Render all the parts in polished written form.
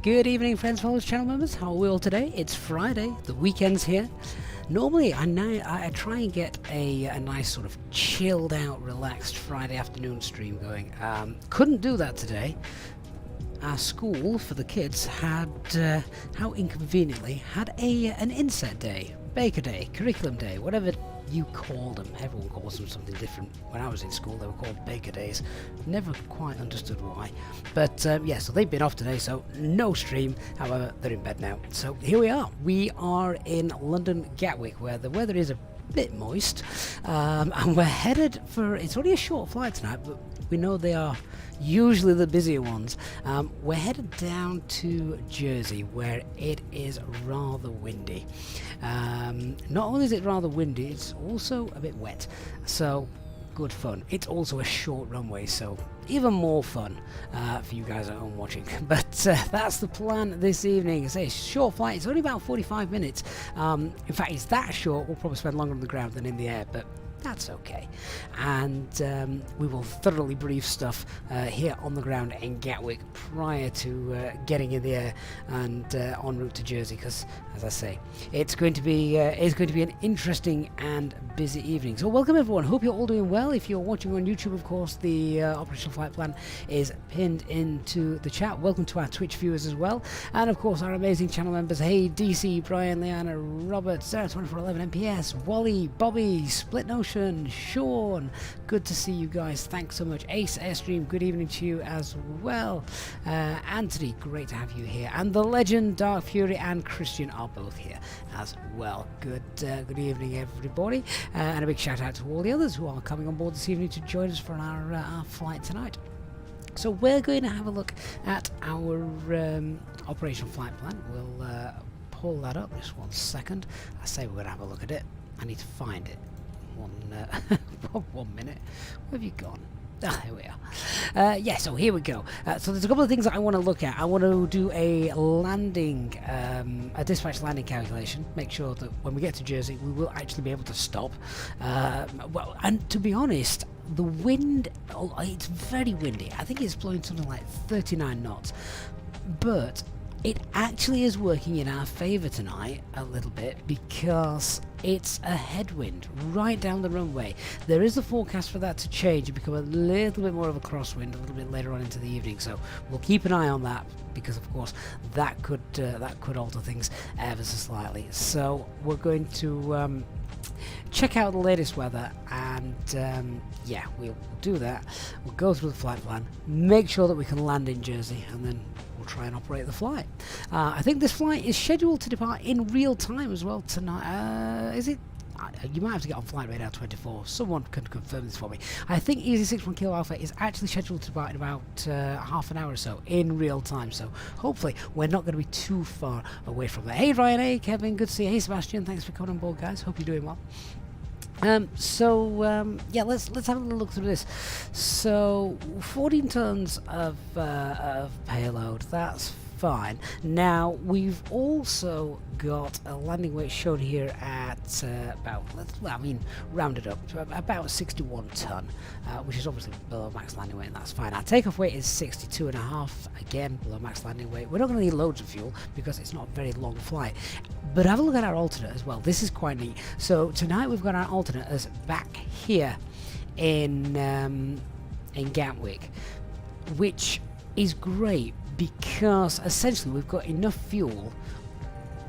Good evening, friends, followers, channel members. How are we all today? It's Friday, the weekend's here. Normally, I try and get a nice sort of chilled out, relaxed Friday afternoon stream going. Couldn't do that today. Our school for the kids had, how inconveniently, had an inset day, baker day, curriculum day, whatever you call them. Everyone calls them something different. When I was in school, they were called baker days. Never quite understood why. But yeah, so they've been off today, so no stream. However, they're in bed now. So here we are. We are in London Gatwick, where the weather is a bit moist, and we're headed for, it's only a short flight tonight, but we know they are usually the busier ones. We're headed down to Jersey, where it is rather windy. Not only is it rather windy, it's also a bit wet, so good fun. It's also a short runway, so even more fun for you guys at home watching. But that's the plan this evening. It's a short flight. It's only about 45 minutes. In fact, it's that short, we'll probably spend longer on the ground than in the air, but that's okay. And we will thoroughly brief stuff here on the ground in Gatwick prior to getting in the air and en route to Jersey, because, as I say, it's going to be an interesting and busy evening. So welcome everyone. Hope you're all doing well. If you're watching on YouTube, of course, the operational flight plan is pinned into the chat. Welcome to our Twitch viewers as well, and of course our amazing channel members. Hey, DC, Brian, Leanna, Robert, Sarah 2411, MPS, Wally, Bobby, Split Notion, Sean. Good to see you guys. Thanks so much. Ace Airstream, good evening to you as well. Anthony, great to have you here. And the legend, Dark Fury, and Christian are both here as well. Good evening, everybody. And a big shout out to all the others who are coming on board this evening to join us for our flight tonight. So we're going to have a look at our operational flight plan. We'll pull that up just 1 second. I say we're going to have a look at it. I need to find it. One minute. Where have you gone? Ah, here we are. Yeah, so here we go. So there's a couple of things that I want to look at. I want to do a landing, a dispatch landing calculation. Make sure that when we get to Jersey, we will actually be able to stop. Well, and to be honest, the wind, it's very windy. I think it's blowing something like 39 knots. But it actually is working in our favour tonight a little bit, because it's a headwind right down the runway. There is a forecast for that to change and become a little bit more of a crosswind a little bit later on into the evening, so we'll keep an eye on that, because of course that could alter things ever so slightly. So we're going to check out the latest weather, and yeah, we'll do that. We'll go through the flight plan, make sure that we can land in Jersey, and then we'll try and operate the flight. I think this flight is scheduled to depart in real time as well tonight. Is it? You might have to get on flight radar 24. Someone can confirm this for me. I think Easy61 Kilo Alpha is actually scheduled to depart in about half an hour or so in real time. So hopefully we're not going to be too far away from that. Hey Ryan, hey Kevin, good to see you. Hey Sebastian, thanks for coming on board, guys. Hope you're doing well. Yeah, let's have a little look through this. So 14 tons of payload, that's fine. Now we've also got a landing weight shown here at about, well, I mean, rounded up to about 61 ton, which is obviously below max landing weight, and that's fine. Our takeoff weight is 62.5, again below max landing weight. We're not going to need loads of fuel because it's not a very long flight. But have a look at our alternate as well. This is quite neat. So tonight we've got our alternate as back here in Gatwick, which is great, because essentially we've got enough fuel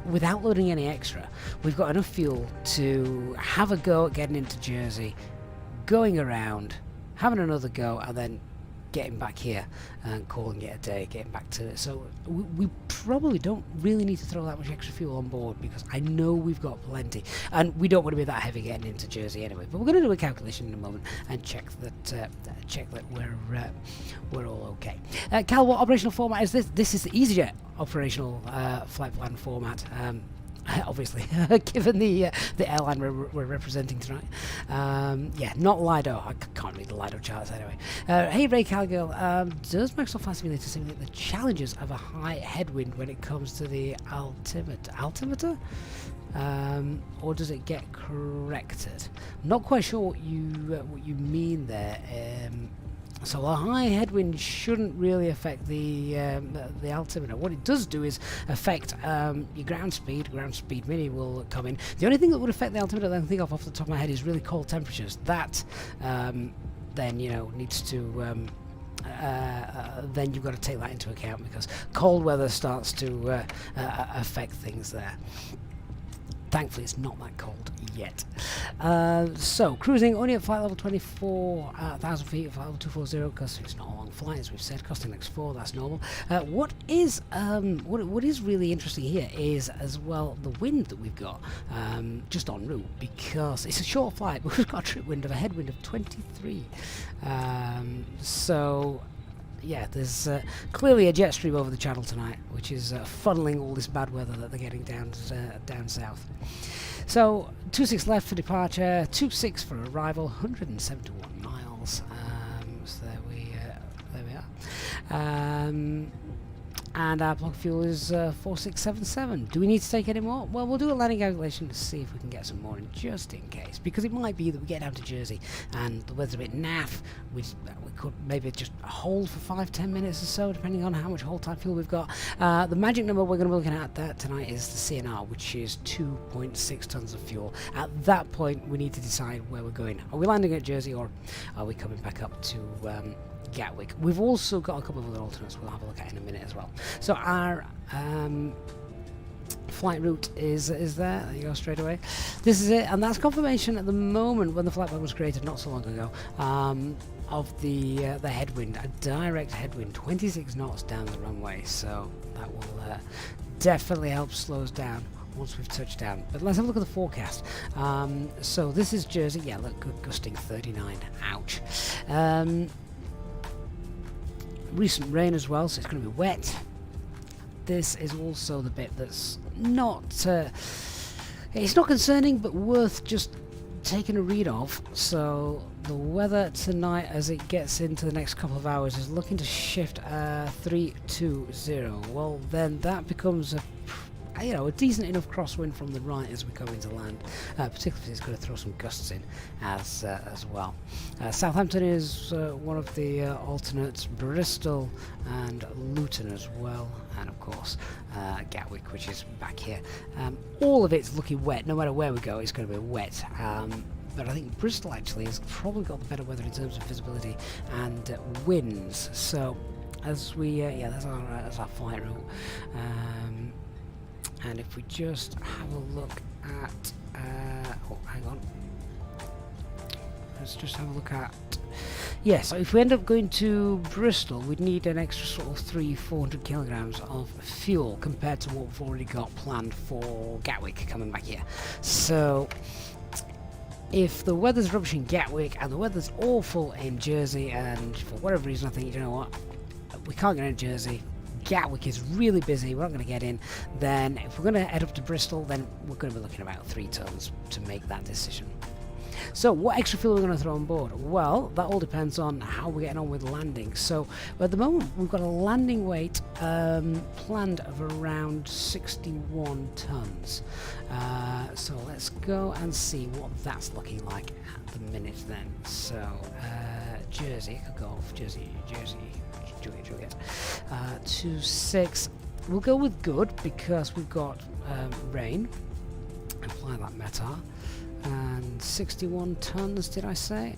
without loading any extra. We've got enough fuel to have a go at getting into Jersey, going around, having another go, and then getting back here and calling it a day, getting back to it. So we probably don't really need to throw that much extra fuel on board, because I know we've got plenty, and we don't want to be that heavy getting into Jersey anyway. But we're going to do a calculation in a moment and check that we're all okay. Cal, what operational format is this? This is the Easyjet operational flight plan format. Obviously, given the airline we're representing tonight. Yeah, not Lido. I can't read the Lido charts anyway. Hey, Ray Calgill, does Microsoft Flight Simulator simulate the challenges of a high headwind when it comes to the altimeter? Or does it get corrected? I'm not quite sure what you mean there. So a high headwind shouldn't really affect the altimeter. What it does do is affect your ground speed. Ground speed mini will come in. The only thing that would affect the altimeter that I can think of off the top of my head is really cold temperatures. That then needs to then you've got to take that into account, because cold weather starts to affect things there. Thankfully, it's not that cold yet. So, cruising only at flight level 24,000 feet at flight level 240, because it's not a long flight, as we've said, costing X4, that's normal. What is really interesting here is, as well, the wind that we've got just en route, because it's a short flight, but we've got a trip wind of a headwind of 23. So, yeah, there's clearly a jet stream over the channel tonight, which is funneling all this bad weather that they're getting down south. So 26 left for departure, 26 for arrival, 171 miles. So there we are. And our block fuel is 4677. Do we need to take any more? Well, we'll do a landing calculation to see if we can get some more in, just in case, because it might be that we get down to Jersey and the weather's a bit naff. We could maybe just hold for 5-10 minutes or so, depending on how much hold time fuel we've got. The magic number we're going to be looking at tonight is the CNR, which is 2.6 tons of fuel. At that point, we need to decide where we're going. Are we landing at Jersey, or are we coming back up to Gatwick? We've also got a couple of other alternates we'll have a look at in a minute as well. So our flight route is there. There you go, straight away. This is it, and that's confirmation at the moment, when the flight plan was created not so long ago, of the headwind, a direct headwind, 26 knots down the runway. So that will definitely help slow us down once we've touched down. But let's have a look at the forecast. So this is Jersey. Yeah, look, good, gusting 39. Ouch. Recent rain as well, so it's going to be wet. This is also the bit that's not it's not concerning, but worth just taking a read of. So the weather tonight, as it gets into the next couple of hours, is looking to shift 320. Well, then that becomes a decent enough crosswind from the right as we come into land, particularly if it's going to throw some gusts in as well. Southampton is one of the alternates, Bristol and Luton as well, and of course Gatwick, which is back here. All of it's looking wet. No matter where we go, it's going to be wet. But I think Bristol actually has probably got the better weather in terms of visibility and winds. So as we that's our flight route. And if we just have a look at hang on, let's just have a look at, so if we end up going to Bristol, we'd need an extra sort of 300-400 kilograms of fuel compared to what we've already got planned for Gatwick coming back here. So if the weather's rubbish in Gatwick and the weather's awful in Jersey, and for whatever reason I think, you know what, we can't get into Jersey, Gatwick is really busy, we're not going to get in, then if we're going to head up to Bristol, then we're going to be looking at about 3 tons to make that decision. So what extra fuel are we going to throw on board? Well, that all depends on how we're getting on with landing. So at the moment we've got a landing weight planned of around 61 tons. So let's go and see what that's looking like at the minute then. So Jersey, I could go off Jersey, Juliet. 26. We'll go with good because we've got rain. Apply that METAR. And 61 tons, did I say?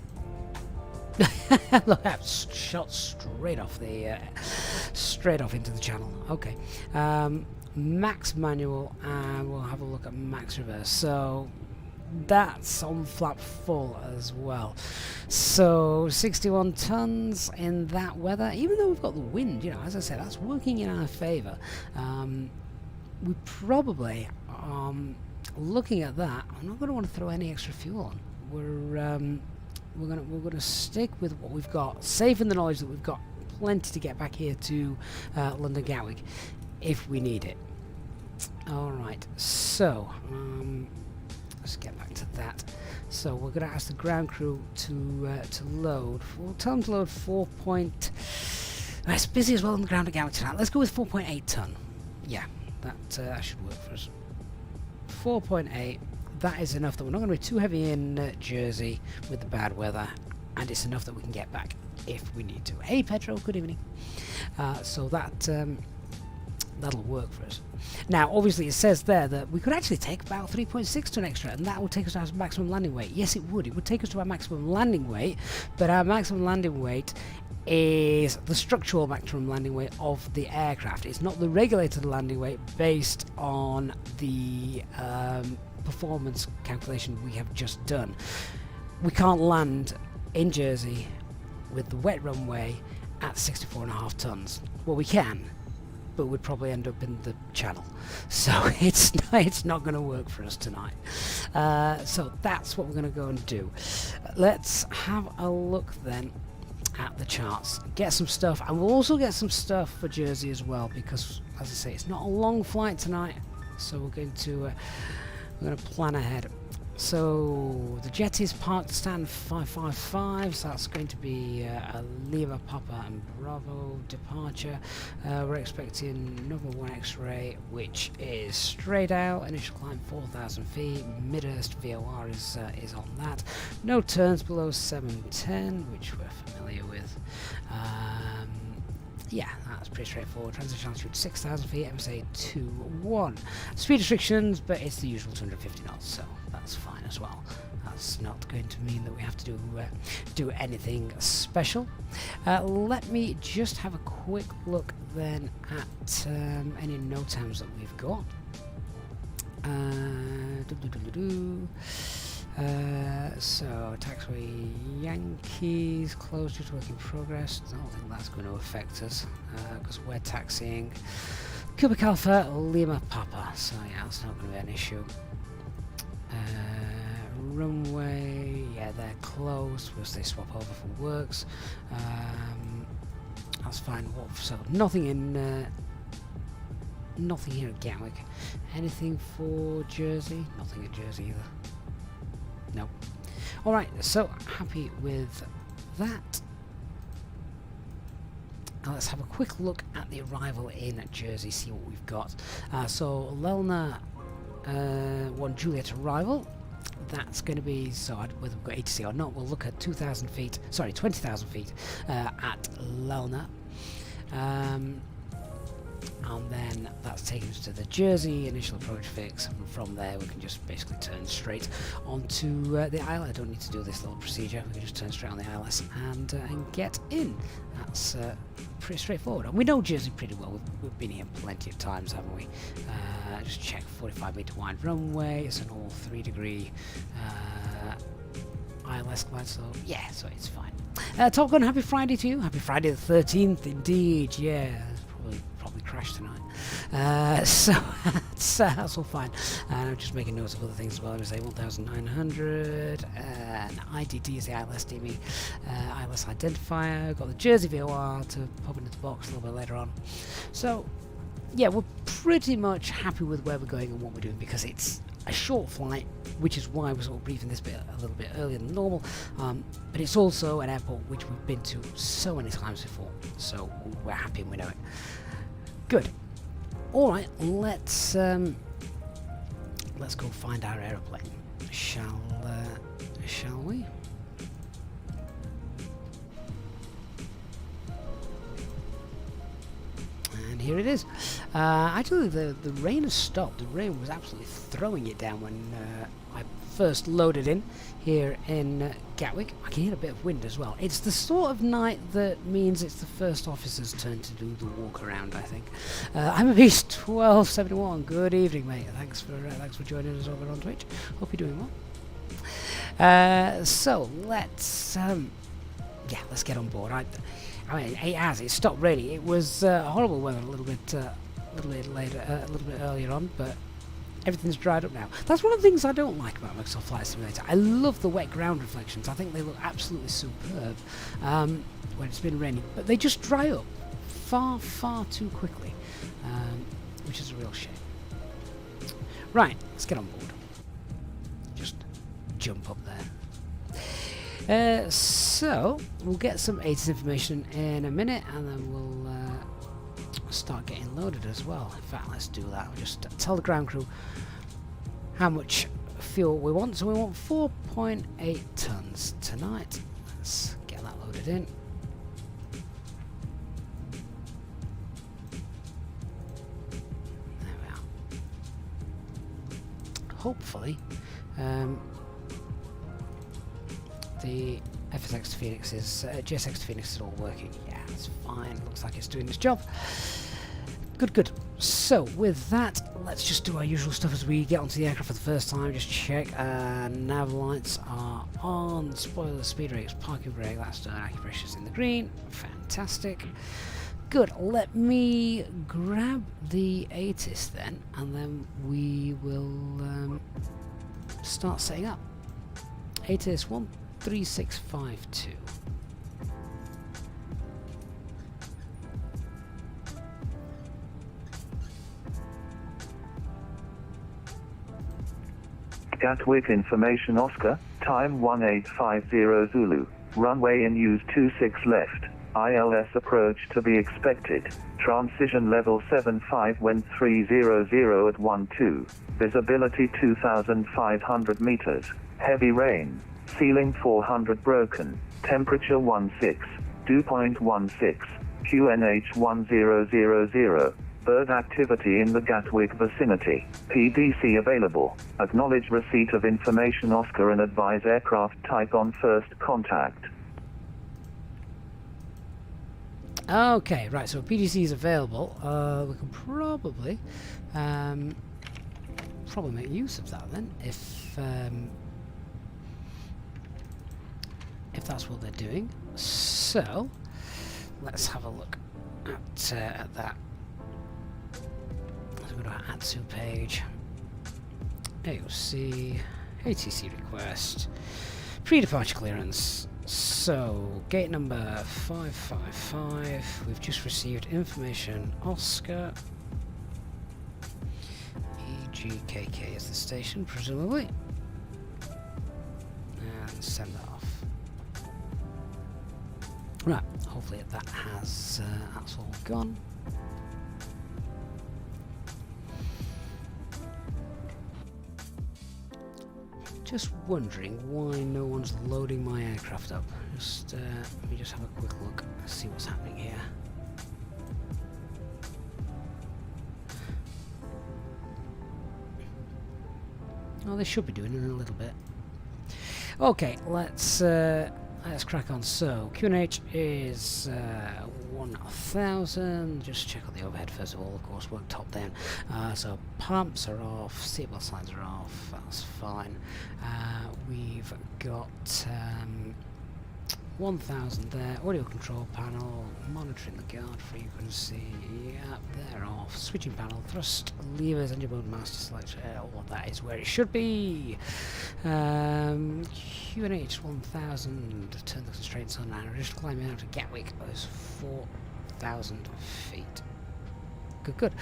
Look, that shot straight off into the channel. Okay. Max manual, and we'll have a look at max reverse. So that's on flap full as well. So 61 tons in that weather, even though we've got the wind, you know, as I said, that's working in our favour. We probably, looking at that, I'm not going to want to throw any extra fuel on. We're gonna stick with what we've got, safe in the knowledge that we've got plenty to get back here to London Gatwick if we need it. All right, so let's get back to that. So we're going to ask the ground crew to load. We'll tell them to load 4. It's busy as well on the ground at Gatwick tonight. Let's go with 4.8 ton. Yeah, that should work for us. 4.8. That is enough that we're not going to be too heavy in Jersey with the bad weather, and it's enough that we can get back if we need to. Hey Petro, good evening. So that'll work for us. Now obviously it says there that we could actually take about 3.6 ton extra, and that would take us to our maximum landing weight. Yes, it would take us to our maximum landing weight, but our maximum landing weight is the structural maximum landing weight of the aircraft. It's not the regulated landing weight based on the performance calculation we have just done. We can't land in Jersey with the wet runway at 64.5 tons. Well, we can, but we'd probably end up in the channel, so it's not going to work for us tonight. So that's what we're going to go and do. Let's have a look then at the charts, get some stuff, and we'll also get some stuff for Jersey as well, because as I say, it's not a long flight tonight, so we're going to plan ahead. So the jet is parked stand 555, so that's going to be a Lima Papa and Bravo departure. We're expecting number 1 X-ray, which is straight out, initial climb 4,000 feet, Midhurst VOR is on that. No turns below 710, which we're familiar with. Yeah, that's pretty straightforward. Transition altitude 6,000 feet, MSA 21. Speed restrictions, but it's the usual 250 knots, so that's fine as well. That's not going to mean that we have to do anything special. Let me just have a quick look then at any NOTAMs that we've got. So taxiway Yankees closed due to work in progress. I don't think that's going to affect us because we're taxiing Quebec Alpha Lima Papa, so yeah, that's not going to be an issue. Runway, yeah, they're closed because they swap over for works. That's fine. So nothing in nothing here at Gatwick. Anything for Jersey? Nothing at Jersey either. No. Alright, so happy with that. Now let's have a quick look at the arrival in Jersey, see what we've got. So Lelna 1 Juliet arrival. That's going to be, so whether we've got ATC or not, we'll look at 20,000 feet at Lelna. And then that's taken us to the Jersey initial approach fix, and from there we can just basically turn straight onto the ILS. I don't need to do this little procedure, we can just turn straight on the ILS and get in. That's pretty straightforward. And we know Jersey pretty well, we've been here plenty of times, haven't we? Just check 45 metre wide runway, it's an all 3-degree ILS glide, so yeah, so it's fine. Top Gun, happy Friday to you. Happy Friday the 13th indeed, yeah. Probably crashed tonight, so that's all fine. I'm just making notes of other things as well. I'm going to say 1900, and IDD is the ILS DME, ILS identifier. Got the Jersey VOR to pop into the box a little bit later on. So yeah, we're pretty much happy with where we're going and what we're doing, because it's a short flight, which is why we're sort of briefing this bit a little bit earlier than normal, but it's also an airport which we've been to so many times before, so we're happy and we know it. Good. Alright, let's go find our aeroplane, shall we? And here it is. Actually, the rain has stopped. The rain was absolutely throwing it down when I first loaded in here in Gatwick. I can hear a bit of wind as well. It's the sort of night that means it's the first officer's turn to do the walk around, I think. I'm a Beast 1271. Good evening, mate. Thanks for joining us over on Twitch. Hope you're doing well. So let's let's get on board. I mean, 8 hours. It stopped raining. It was horrible weather a little bit later, a little bit earlier on, but everything's dried up now. That's one of the things I don't like about Microsoft Flight Simulator. I love the wet ground reflections. I think they look absolutely superb when it's been raining, but they just dry up far too quickly, which is a real shame. Right, let's get on board. Just jump up there. So we'll get some ATIS information in a minute, and then we'll start getting loaded as well. In fact, let's do that. We'll just tell the ground crew how much fuel we want. So we want 4.8 tons tonight. Let's get that loaded in. There we are. Hopefully the FSX Phoenix is GSX Phoenix is all working. Yeah, it's fine. Looks like it's doing its job. Good. So with that, let's just do our usual stuff as we get onto the aircraft for the first time. Just check nav lights are on. Spoiler, speed brakes, parking brake. That's done. Acupressure's in the green. Fantastic. Good. Let me grab the ATIS then, and then we will start setting up. ATIS 13652. Gatwick information Oscar, time 1850 Zulu, runway in use 26 left, ILS approach to be expected, transition level 75 wind 300 at 12, visibility 2500 meters, heavy rain, ceiling 400 broken, temperature 16, dew point 16, QNH 1000. Bird activity in the Gatwick vicinity. PDC available. Acknowledge receipt of information Oscar and advise aircraft type on first contact. Okay, right, so PDC is available. We can probably make use of that then, if that's what they're doing. So let's have a look at that. Go to our VATSIM page. AOC, ATC request, pre-departure clearance. So, gate number 555. We've just received information. Oscar. EGKK is the station, presumably. And send that off. Right. Hopefully that's all gone. Just wondering why no one's loading my aircraft up. Just let me just have a quick look, see what's happening here. Oh, they should be doing it in a little bit. Okay, let's crack on. So QNH is 1000. Just check on the overhead first of all. Of course, work top down. So pumps are off, seatbelt signs are off. That's fine. We've got 1000 there. Audio control panel, monitoring the guard frequency. Yeah, they're off. Switching panel, thrust levers, engine mode, master selector. All that is where it should be. QNH 1000. Turn the constraints on and just climbing out of Gatwick. Those 4,000 feet. Good.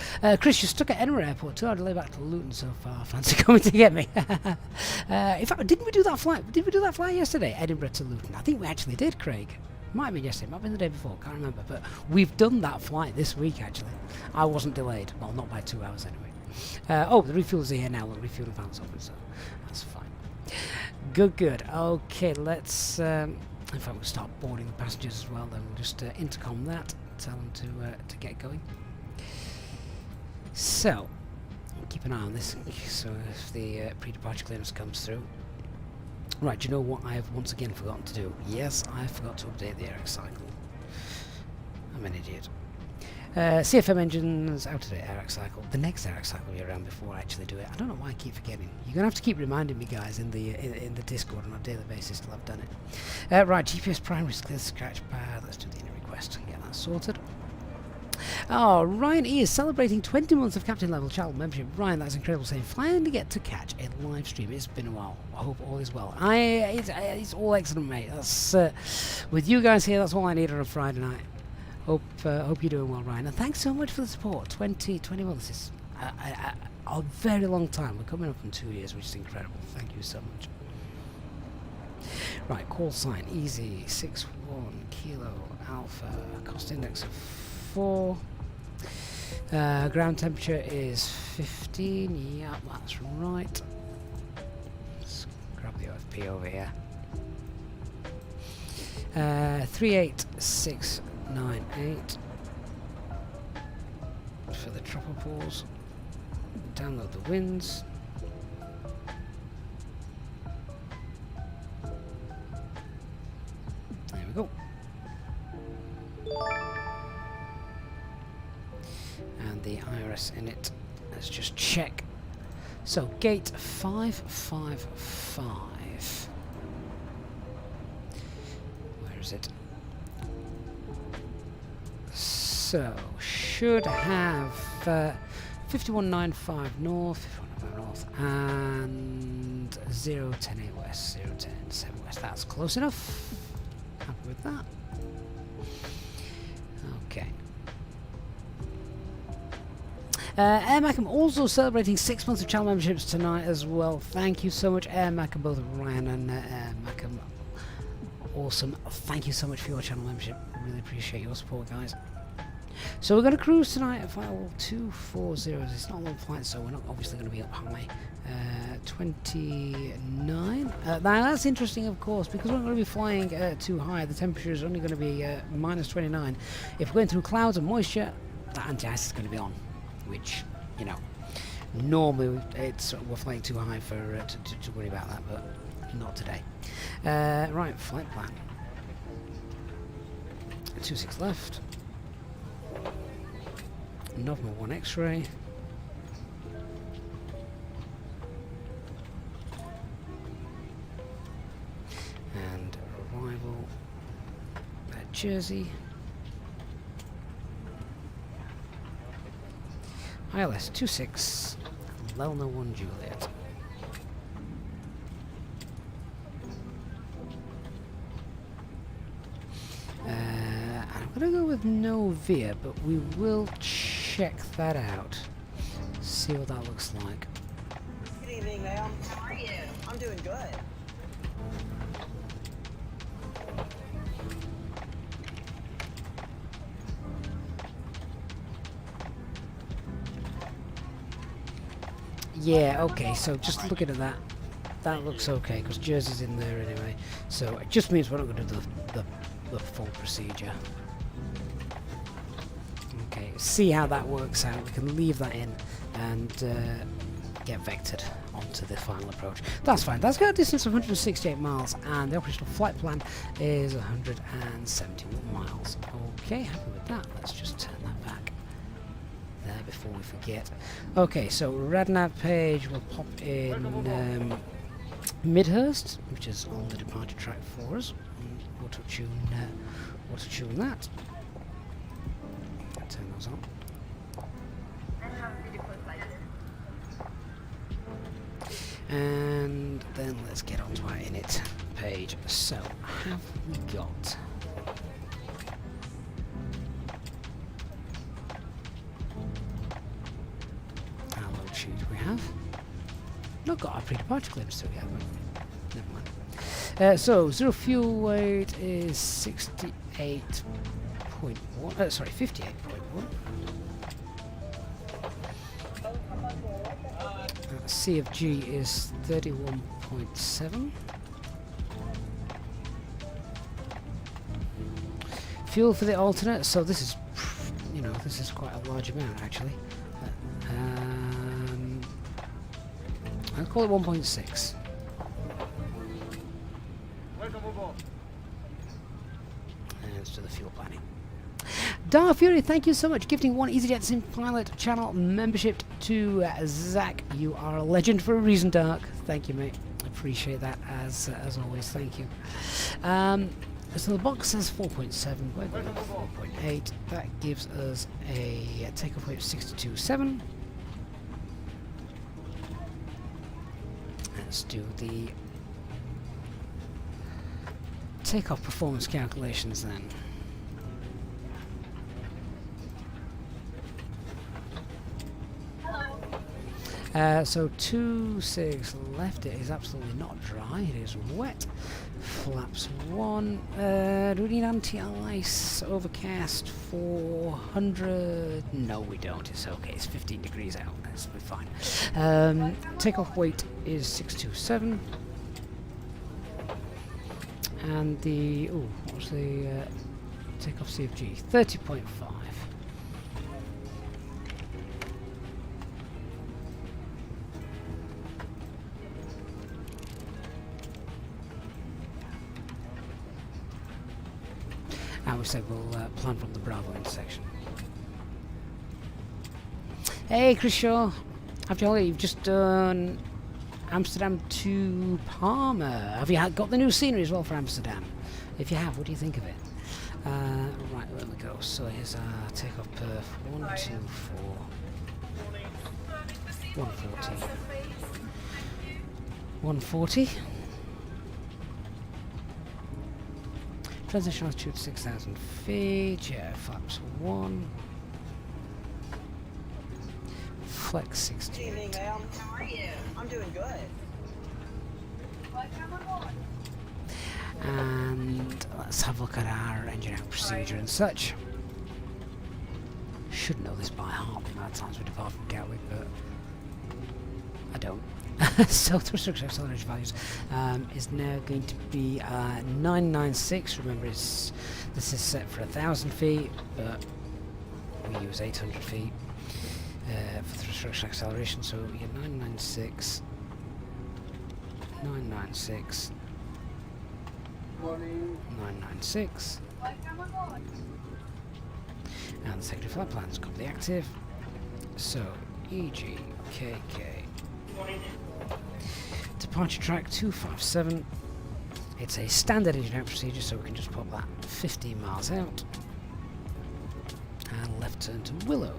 Chris, you're stuck at Edinburgh Airport too. I'd lay back to Luton so far. Fancy coming to get me. In fact, didn't we do that flight? Did we do that flight yesterday? Edinburgh to Luton. I think we actually did, Craig. Might have been yesterday, might have been the day before, can't remember. But we've done that flight this week, actually. I wasn't delayed. Well, not by 2 hours anyway. Oh, the refuels are here now. The refueling panel's open, so that's fine. Good. Okay, let's... in fact, we'll start boarding the passengers as well. Then we'll just intercom that, tell them to get going. So, keep an eye on this, so if the pre-departure clearance comes through. Right, do you know what I have once again forgotten to do? Yes, I forgot to update the air cycle. I'm an idiot. CFM engines, out-of-date air cycle. The next air cycle will be around before I actually do it. I don't know why I keep forgetting. You're going to have to keep reminding me, guys, in the Discord on a daily basis till I've done it. Right, GPS primary scratch pad. Let's do the inner request and get that sorted. Oh, Ryan E is celebrating 20 months of captain level channel membership. Ryan, that's incredible. Saying, flying to get to catch a live stream. It's been a while. I hope all is well. It's all excellent, mate. That's with you guys here. That's all I need on a Friday night. Hope you're doing well, Ryan. And thanks so much for the support. 20 months is a very long time. We're coming up in 2 years, which is incredible. Thank you so much. Right, call sign easy 61 kilo alpha. Cost index of 4. Ground temperature is 15. Yeah, that's right. Let's grab the OFP over here. 38698 for the tropopause. Download the winds. There we go. And the IRS in it. Let's just check. So gate 555. Where is it? So should have 5195 north, 5195 north, and 0108 west, 0107 west. That's close enough. Happy with that. Okay. Air Macam also celebrating 6 months of channel memberships tonight as well. Thank you so much, Air Macam, both Ryan and Air Macam. Awesome. Thank you so much for your channel membership. I really appreciate your support, guys. So we're going to cruise tonight at flight 240. It's not a long flight, so we're not obviously going to be up high. 29. Now that's interesting, of course, because we're not going to be flying too high. The temperature is only going to be minus 29. If we're going through clouds and moisture, that anti-ice is going to be on, which, you know, normally we're flying too high for to worry about that, but not today. Right, flight plan. 26 left. November 1 X-ray. And arrival at Jersey. ILS 26, Lelna 1 Juliet. And I'm going to go with no VIA, but we will check that out. See what that looks like. Good evening, ma'am. How are you? I'm doing good. Yeah, okay, so just looking at that, that looks okay, because Jersey's in there anyway, so it just means we're not going to do the full procedure. Okay, see how that works out. We can leave that in and get vectored onto the final approach. That's fine. That's got a distance of 168 miles, and the operational flight plan is 171 miles. Okay, happy with that. Let's just turn that back there before we forget. Okay, so RadNav page will pop in Midhurst, which is on the departure track for us. Auto tune that. Turn those on. And then let's get onto our init page. So, have we got our load sheet? We have not got our pre-departure clearance through yet, but never mind. So, zero fuel weight is 68.1. Sorry, 58.1. C of G is 31.7. Fuel for the alternate, so this is, you know, this is quite a large amount actually. I'll call it 1.6. And let's do the fuel planning. Dar Fury, thank you so much. Gifting 1 Easyjet Sim Pilot channel membership to Zach. You are a legend for a reason, Dark. Thank you, mate. Appreciate that as always. Thank you. So the box says 4.7. We're going to 4.8. That gives us a takeoff weight of 62.7. Let's do the takeoff performance calculations then. So 2.6 left, it is absolutely not dry, it is wet. Flaps 1, do we need anti-ice, overcast 400, no we don't, it's okay, it's 15 degrees out, that's fine. Takeoff weight is 627. And the, what's the takeoff CFG? 30.5. And we said we'll plan from the Bravo intersection. Hey, Chris Shaw. After all, you've just done Amsterdam to Palma. Have you got the new scenery as well for Amsterdam? If you have, what do you think of it? Right, there we go. So here's our takeoff perf. 124. 140. 140. Transition altitude 6,000 feet. Yeah, flaps 1. Flex 68. Good evening, ma'am. How are you? I'm doing good. And let's have a look at our engine out procedure and such. Should know this by heart the amount of times we depart from Gatwick, but I don't. So thrust acceleration values is now going to be 996. Remember, this is set for 1,000 feet, but we use 800 feet for thrust acceleration. So we get 996, 996, 996, and the secondary flight plans copy the active. So EGKK. Departure track 257. It's a standard engine out procedure, so we can just pop that 15 miles out. And left turn to Willow.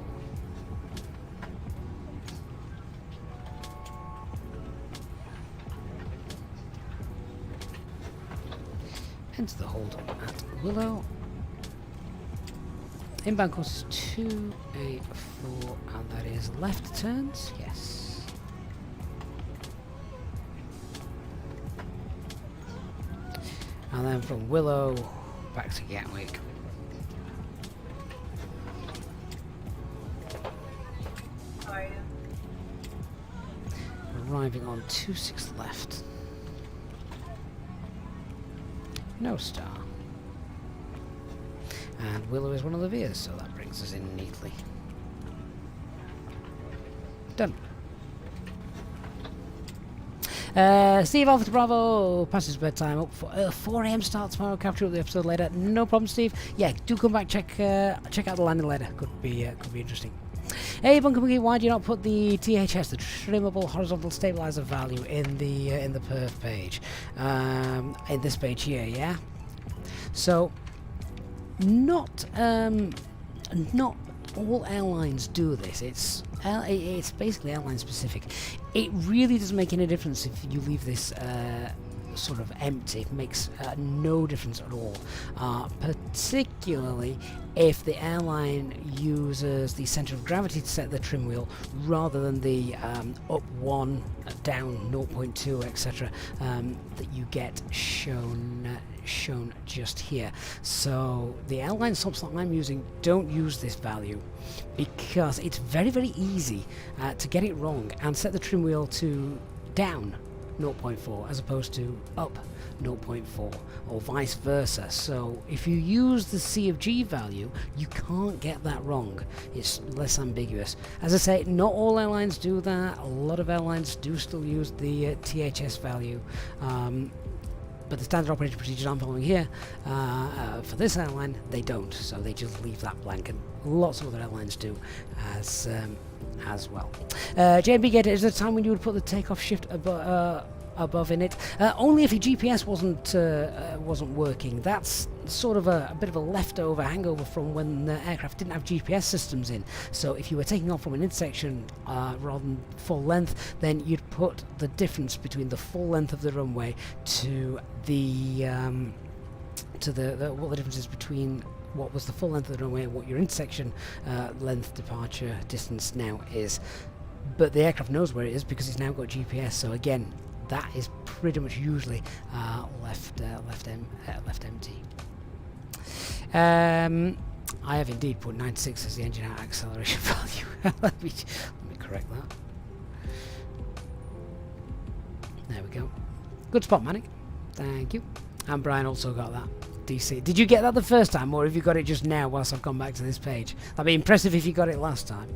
Enter the hold at Willow. Inbound course is 284, and that is left turns, yes. And then from Willow back to Gatwick. Arriving on 26 left. No star. And Willow is one of the Vias, so that brings us in neatly. Done. Steve Alpha to Bravo, past his bedtime, up for 4 AM start tomorrow, capture up the episode later. No problem, Steve. Yeah, do come back, check out the landing later. Could be interesting. Hey Bunker Monkey, why do you not put the THS, the trimmable horizontal stabilizer value, in the perf page? In this page here, yeah. So not all airlines do this. It's basically airline specific. It really doesn't make any difference if you leave this sort of empty. It makes no difference at all, particularly if the airline uses the center of gravity to set the trim wheel rather than the up 1, down 0.2, etc. That you get shown just here. So the airline stops that I'm using don't use this value because it's very, very easy to get it wrong and set the trim wheel to down 0.4 as opposed to up 0.4 or vice versa. So if you use the C of G value, you can't get that wrong. It's less ambiguous. As I say, not all airlines do that. A lot of airlines do still use the THS value. but the standard operating procedures I'm following here, for this airline, they don't, so they just leave that blank, and lots of other airlines do as well. JB Gator, is there a time when you would put the takeoff shift above in it? Only if your GPS wasn't working. That's sort of a bit of a leftover hangover from when the aircraft didn't have GPS systems in. So if you were taking off from an intersection rather than full length, then you'd put the difference between the full length of the runway to the what the difference is between what was the full length of the runway and what your intersection length departure distance now is. But the aircraft knows where it is because it's now got GPS. So again, that is pretty much usually left empty. I have indeed put 96 as the engine out acceleration value. let me correct that. There we go. Good spot, Manic. Thank you. And Brian also got that. DC. Did you get that the first time, or have you got it just now whilst I've gone back to this page? That'd be impressive if you got it last time.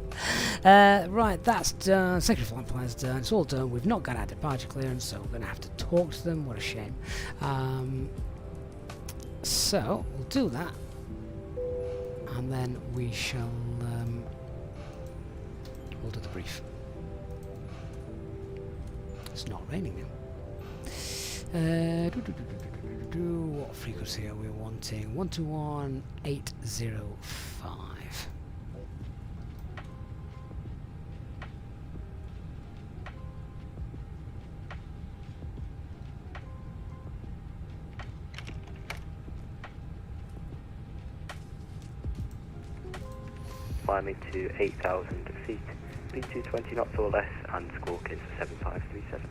Right, that's done. Secretary flight plan's done. It's all done. We've not got our departure clearance, so we're going to have to talk to them. What a shame. So we'll do that, and then we shall we'll do the brief. It's not raining now. What frequency are we wanting? 121805. Fly me to 8,000 feet, B220 knots or less, and squawk is 7537.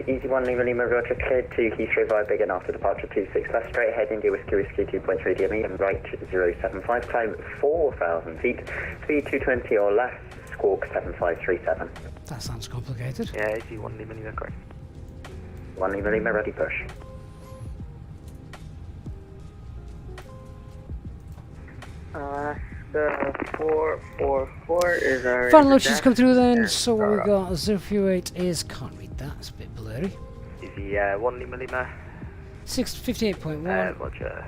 Easy 1 Lima Roger, cleared to Heathrow via Big N after departure 26 left, straight ahead India Whiskey 2.3 DME and right 075, climb 4,000 feet, speed 220 or less, squawk 7537. That sounds complicated. Yeah, Easy 1 Lima, correct. 1 Lima, ready push. The 444 is our... Final load sheets come through then, so what we got, 038 is, can't read that, it's a bit blurry. Easy 1 Lima. 658.1. Roger.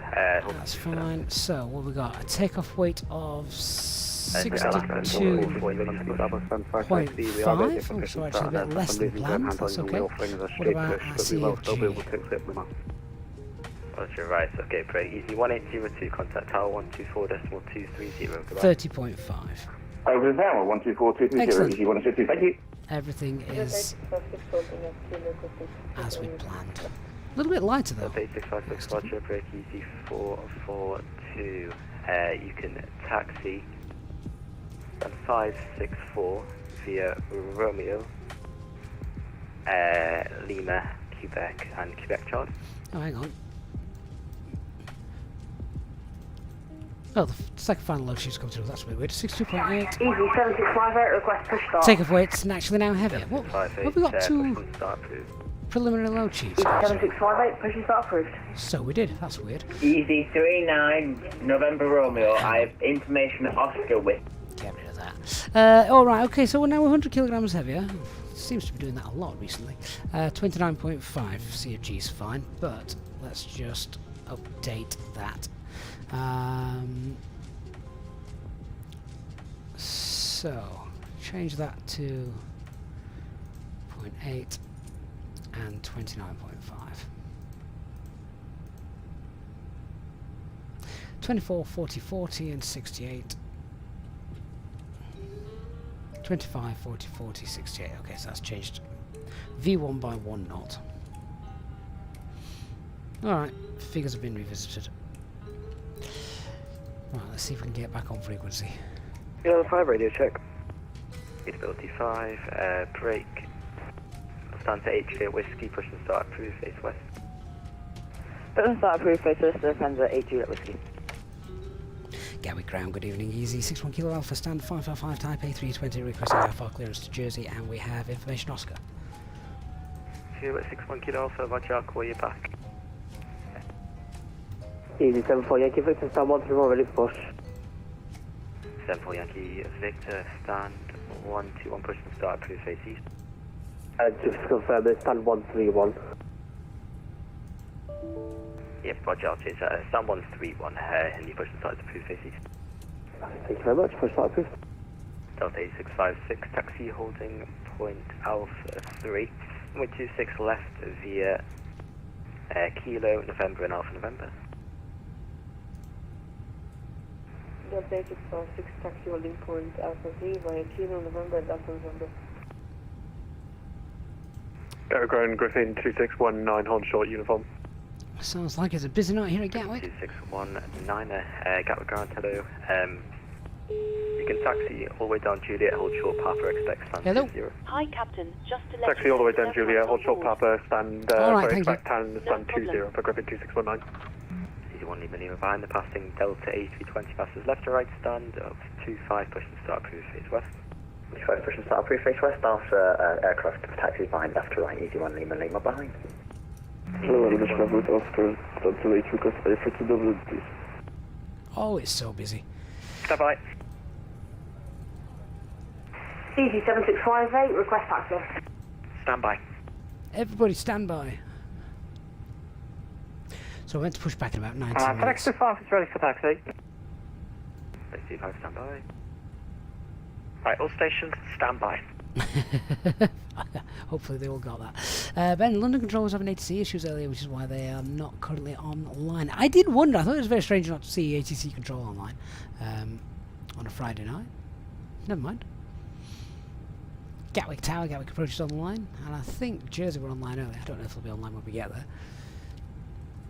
That's fine. So what we got? A takeoff weight of 62.5. Oh, so actually a bit less than planned. That's okay. What about our CFG? Roger, right. Okay, great. Easy 1802. Contact tower 124.230. 30.5. Over the tower 124.230. Excellent. Easy 152. Thank you. Everything is as we planned. A little bit lighter though. 8656 Roger, break easy 442. You can taxi 564 via Romeo, Lima, Quebec, and Quebec Charlie. Oh, hang on. Oh, the second final load sheet's come through. That's a bit weird. 62.8. Easy 7658, request push start. Takeoff weight's actually now heavy. What? Have we got two preliminary load sheets? 7658, push start approved. So we did. That's weird. Easy 39 November Romeo, I have information Oscar with. Get rid of that. Alright, okay, so we're now 100 kilograms heavier. Seems to be doing that a lot recently. 29.5 CFG is fine, but let's just update that. So, change that to 0.8 and 29.5. 24, 40, 40 and 68. 25, 40, 40, 68. Okay, so that's changed V1 by 1 knot. Alright, figures have been revisited. Right, let's see if we can get back on frequency. Level 5 radio check. Stability 5, brake. Stand to H Whiskey, push and start, approve, face west. Push and start approved, face west, depends at 8 Juliet Whiskey. Gatwick ground, good evening, easy, 61 Kilo Alpha, stand 555 Type A320, requesting IFR clearance to Jersey, and we have information Oscar. Juliet 61 Kilo Alpha, Roger, I'll call you back. Easy 74 Yankee Victor, stand 134, ready for push. 74 Yankee Victor, stand 121, push and start, approve, face east. Just to confirm, it's stand 131. Yep, roger, I'll change that. Stand 131, and you push the side to approved faces. Thank you very much. Push that approved. Delta 8656, taxi holding point Alpha 3, with 26 left via Kilo, November and Alpha November. Delta 8656, taxi holding point Alpha 3 via Kilo, November and Alpha November. Aeroground Griffin 2619, hold short uniform. Sounds like it's a busy night here at Gatwick. 2619, Gatwick ground, hello. You can taxi all the way down Juliet, hold short Papa, expect stand Hello. 20. Hi, Captain. Just to let Taxi you all the way know, down Juliet, hold short Papa, stand, All right, sorry, thank you. expect tan, stand 20 for Griffin 2619. Easy 1 Lima Lima behind the passing Delta A320 passes left to right stand of 25 push and start approved face west. 25 push and start approved face west after aircraft taxis behind left to right, Easy 1 Lima Lima behind. Hello, English Level Oscar, Delta 8 request FSTraffic, please. Oh, it's so busy. Stand by. Easy 7658, request taxi. Stand by. Everybody stand by. So we're meant to push back in about 90 minutes. Fenix A320 is ready for taxi. Let's see if I stand by. Right, all stations, stand by. Hopefully they all got that. Ben, London Control was having ATC issues earlier, which is why they are not currently online. I did wonder, I thought it was very strange not to see ATC Control online on a Friday night. Never mind. Gatwick Tower, Gatwick Approach is online, and I think Jersey were online earlier. I don't know if they'll be online when we get there.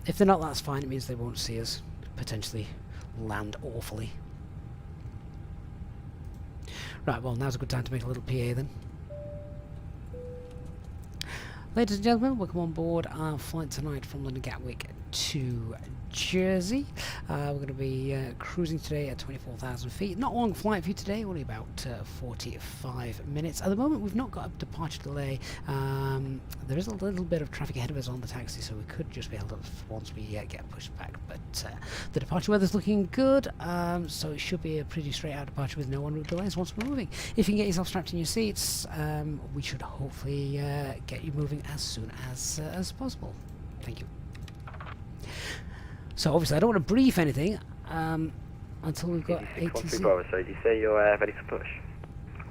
If they're not, that's fine. It means they won't see us potentially land awfully. Right, well, now's a good time to make a little PA then. Ladies and gentlemen, welcome on board our flight tonight from London Gatwick to Jersey. We're going to be cruising today at 24,000 feet. Not a long flight for you today, only about 45 minutes. At the moment, we've not got a departure delay. There is a little bit of traffic ahead of us on the taxi, so we could just be held up once we get pushed back. But the departure weather's looking good, so it should be a pretty straight out departure with no en-route delays once we're moving. If you can get yourself strapped in your seats, we should hopefully get you moving as soon as possible. Thank you. So obviously I don't want to brief anything until we've got ATC. Bravo, so did you say you're ready for push?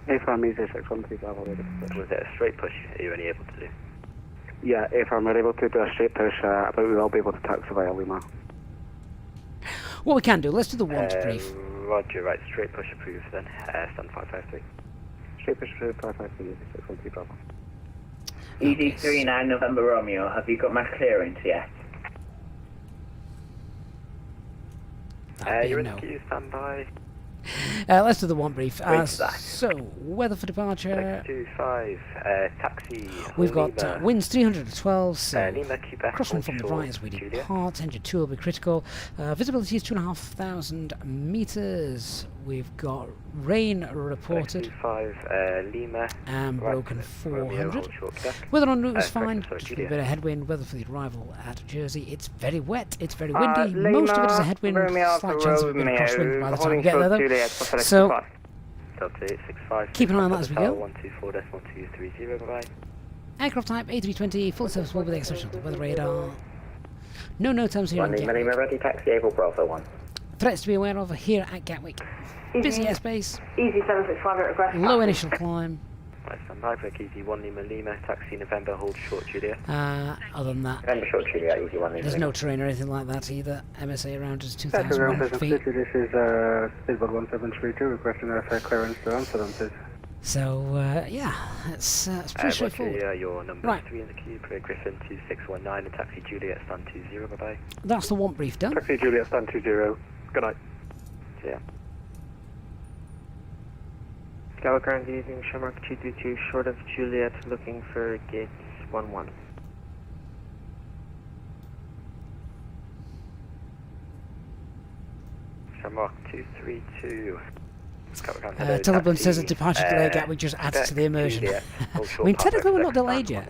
AFRAM is 613 Bravo, ready for push. Was it a straight push are you only able to do? Yeah, AFRAM are able to do a straight push, but we will be able to taxi via Lima. What we can do, let's do the once brief. Roger, right, straight push approved then. Stand 553. Straight push approved, 553, 613 Bravo. Easy 39 November Romeo, have you got mass clearance yet? You're in no. the queue, stand by. Let's do the one brief. Wait for that. So, weather for departure. 625, taxi. We've got Lima, winds 312, so Lima, Quebec, crosswind from the onshore, right as we Juliet. depart. Engine 2 will be critical. Visibility is 2,500 meters. We've got rain reported 625, Lima. and right, broken Romeo, 400. hold short, Quebec. Weather en route is correct, fine, sorry, just a Juliet. bit of headwind. Weather for the arrival at Jersey, it's very wet, it's very windy. Most of it is a headwind, slight chance of a bit of crosswind by the time we get there though. So, Delta 865. keep an eye on that as we go. 124.230, bye-bye. Aircraft type A320, full serviceable with the exception of the weather radar. No terms here 1 in Lima Gatwick. Lima ready, taxi Able Bravo 1. Threats to be aware of here at Gatwick. Busy airspace, Easy 765, request low taxi. initial climb. Right, stand by, break easy 1 Lima Lima, taxi November, hold short, Julia. Other than that, November short Juliet, Easy 1 Lima there's Lima. no terrain or anything like that either. MSA around is That's around 2,100 feet. This is Speedboat 1732 requesting airfare clearance to Amsterdam, please. So, yeah, it's pretty straightforward. Roger, your number Right. 3 in the queue, per Griffin 2619, and taxi Juliet, stand 20, bye-bye. That's the one brief done. Taxi Juliet, stand 20. Good night. Yeah. Gatwick ground using Shamrock 222 short of Juliet, looking for gate 11. Shamrock 232. Telephone says a departure delay at Gatwick just adds to the immersion. I mean, technically we're not delayed yet.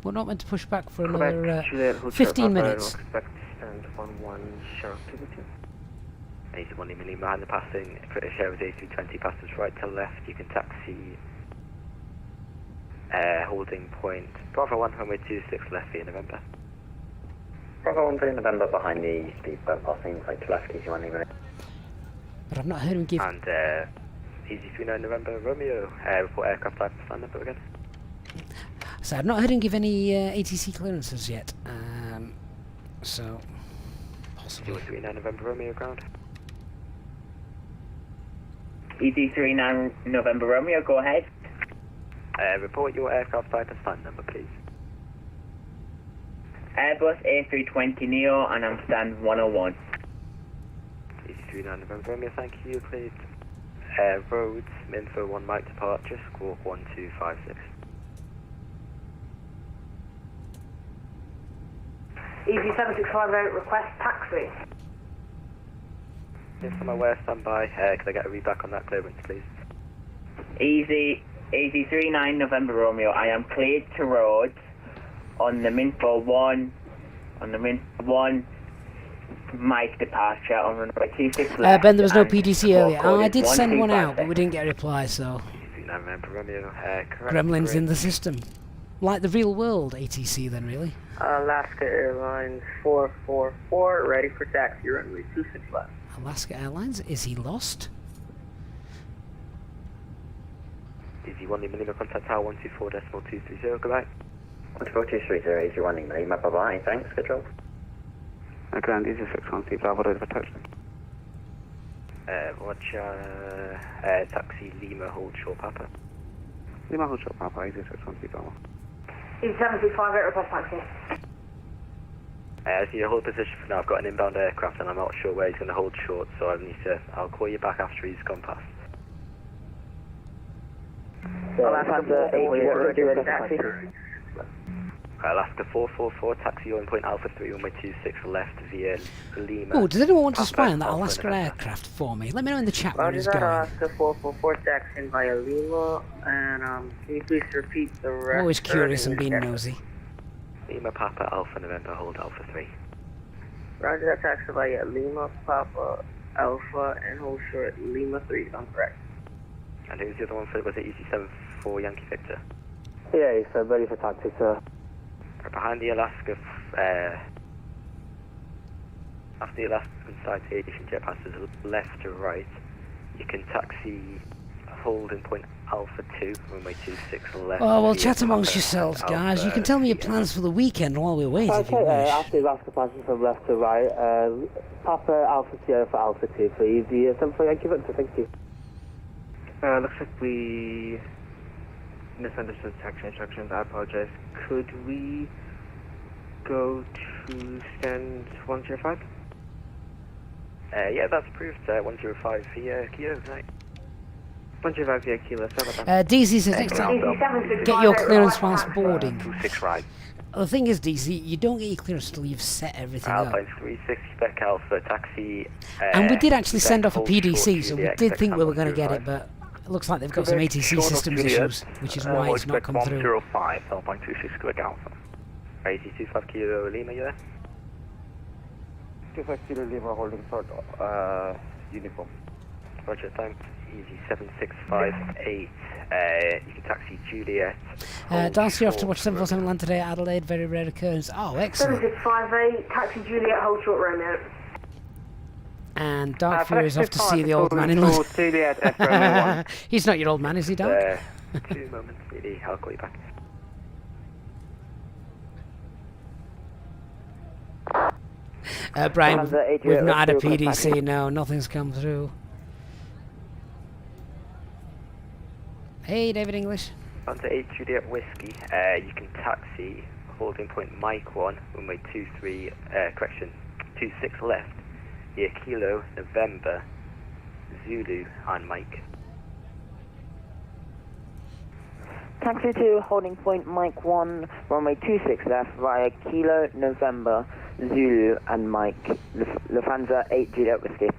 We're not meant to push back for another 15 minutes. Expect stand 11 Shamrock 222. Easy 1 Lima Lima behind the passing, British Airways A320 passes right to left, you can taxi holding point Bravo 1, runway 26 left via November. Bravo 1 for November behind the speedboat passing right to left, Easy 1 Lima. But I've not heard him give... And Easy 39 November Romeo, report aircraft type and stand number again. So I've not heard him give any ATC clearances yet. So... possibly. 39 November Romeo ground. Easy 39 November Romeo, go ahead. Report your aircraft type and stand number, please. Airbus A320 Neo and I'm stand 101. Easy 39 November Romeo, thank you, please. Roads, info 1 Mike departure, squawk 1256. Easy 7658, request taxi. Yes, I'm aware, stand by. Could I get a read back on that clearance, please? Easy 39 November Romeo, I am cleared to roads on the Minfo 1 Mike departure on runway 26 left. Ben, there was no PDC earlier. code I is did send one out, 1356. but we didn't get a reply, so... November Romeo, correct. Gremlins in correct. the system. Like the real world ATC then, really. Alaska Airlines 444, ready for taxi, runway 26 left. Alaska Airlines, is he lost? Easy 1 Lima contact tower 124.230, goodbye. 14230, Easy 1 Lima, bye-bye, thanks, good job. Ground Easy 613, Bravo over touchdown. Roger, taxi Lima, hold short Papa. Lima hold short, Papa, Easy 613, Bravo. Easy 7658, request taxi. I see your hold position for now. I've got an inbound aircraft and I'm not sure where he's going to hold short, so I'll call you back after he's gone past. Alaska 8 ready taxi. Alaska 444, taxi on point Alpha 3, runway 26 left via Lima. Oh, does anyone want to spy on that Alpha Alaska November. aircraft for me? Let me know in the chat where Roger it's that, going. Alaska 444 taxiing via Lima, and can you please repeat the rest? I'm always curious and being Yeah. nosy. Lima Papa Alpha November, hold Alpha 3. Roger that, taxi via Lima, Papa, Alpha, and hold short Lima 3, I'm correct. And who's the other one for, was it EC74 Yankee Victor? Yeah, he's ready for taxi, sir. Behind the Alaska, after the Alaska citation jet passes left to right, you can taxi holding point Alpha 2, runway 26 left. Oh, well, via chat amongst Papa yourselves, Alpha guys. You can tell me your plans for the weekend while we wait, if you wish. after Alaska passes from left to right, Papa Alpha Sierra for Alpha 2, please. The 74 Yankee Victor, thank you. Looks like we misunderstood taxi instructions. I apologize. Could we go to stand 105? Yeah, that's approved. 105 via Kilo, right? 105 via Kilo, sorry about that. DC says next time, Easy 7658, get your clearance request whilst taxi. boarding. 26 right. The thing is, DC, you don't get your clearance until you've set everything up. Alpine 360 Spec Alpha, taxi. And we did actually Spec send off a hold PDC, short so we Juliet, did think we were Quebec going to get it, 105. but it looks like they've got some ATC systems issues, which is why it's not come through. 105, 0.26 Quebec Alpha. Easy 25 Kilo Lima, you there? 25 Kilo Lima holding short, uniform. Roger, thanks. Easy 7658. You can taxi Juliet. Darcy, you're off to watch short 747 land today at Adelaide, very rare occurrence. Oh, excellent. 7658, taxi Juliet, hold short Romeo. And Dark Fury is off to see the old man in London. Juliet, F1. He's not your old man, is he, Dark? 2 moments, really. I'll call you back. Brian, Hansa 88 we've not had a Rescue PDC, no, nothing's come through. Hey, David English. Onto 8 Juliet Whiskey, you can taxi holding point Mike 1, runway 26 left, via Kilo, November, Zulu, and Mike. Taxi 2, holding point Mike 1, runway 26 left via Kilo, November, Zulu, and Mike. Lufthansa 8 Juliet Whiskey.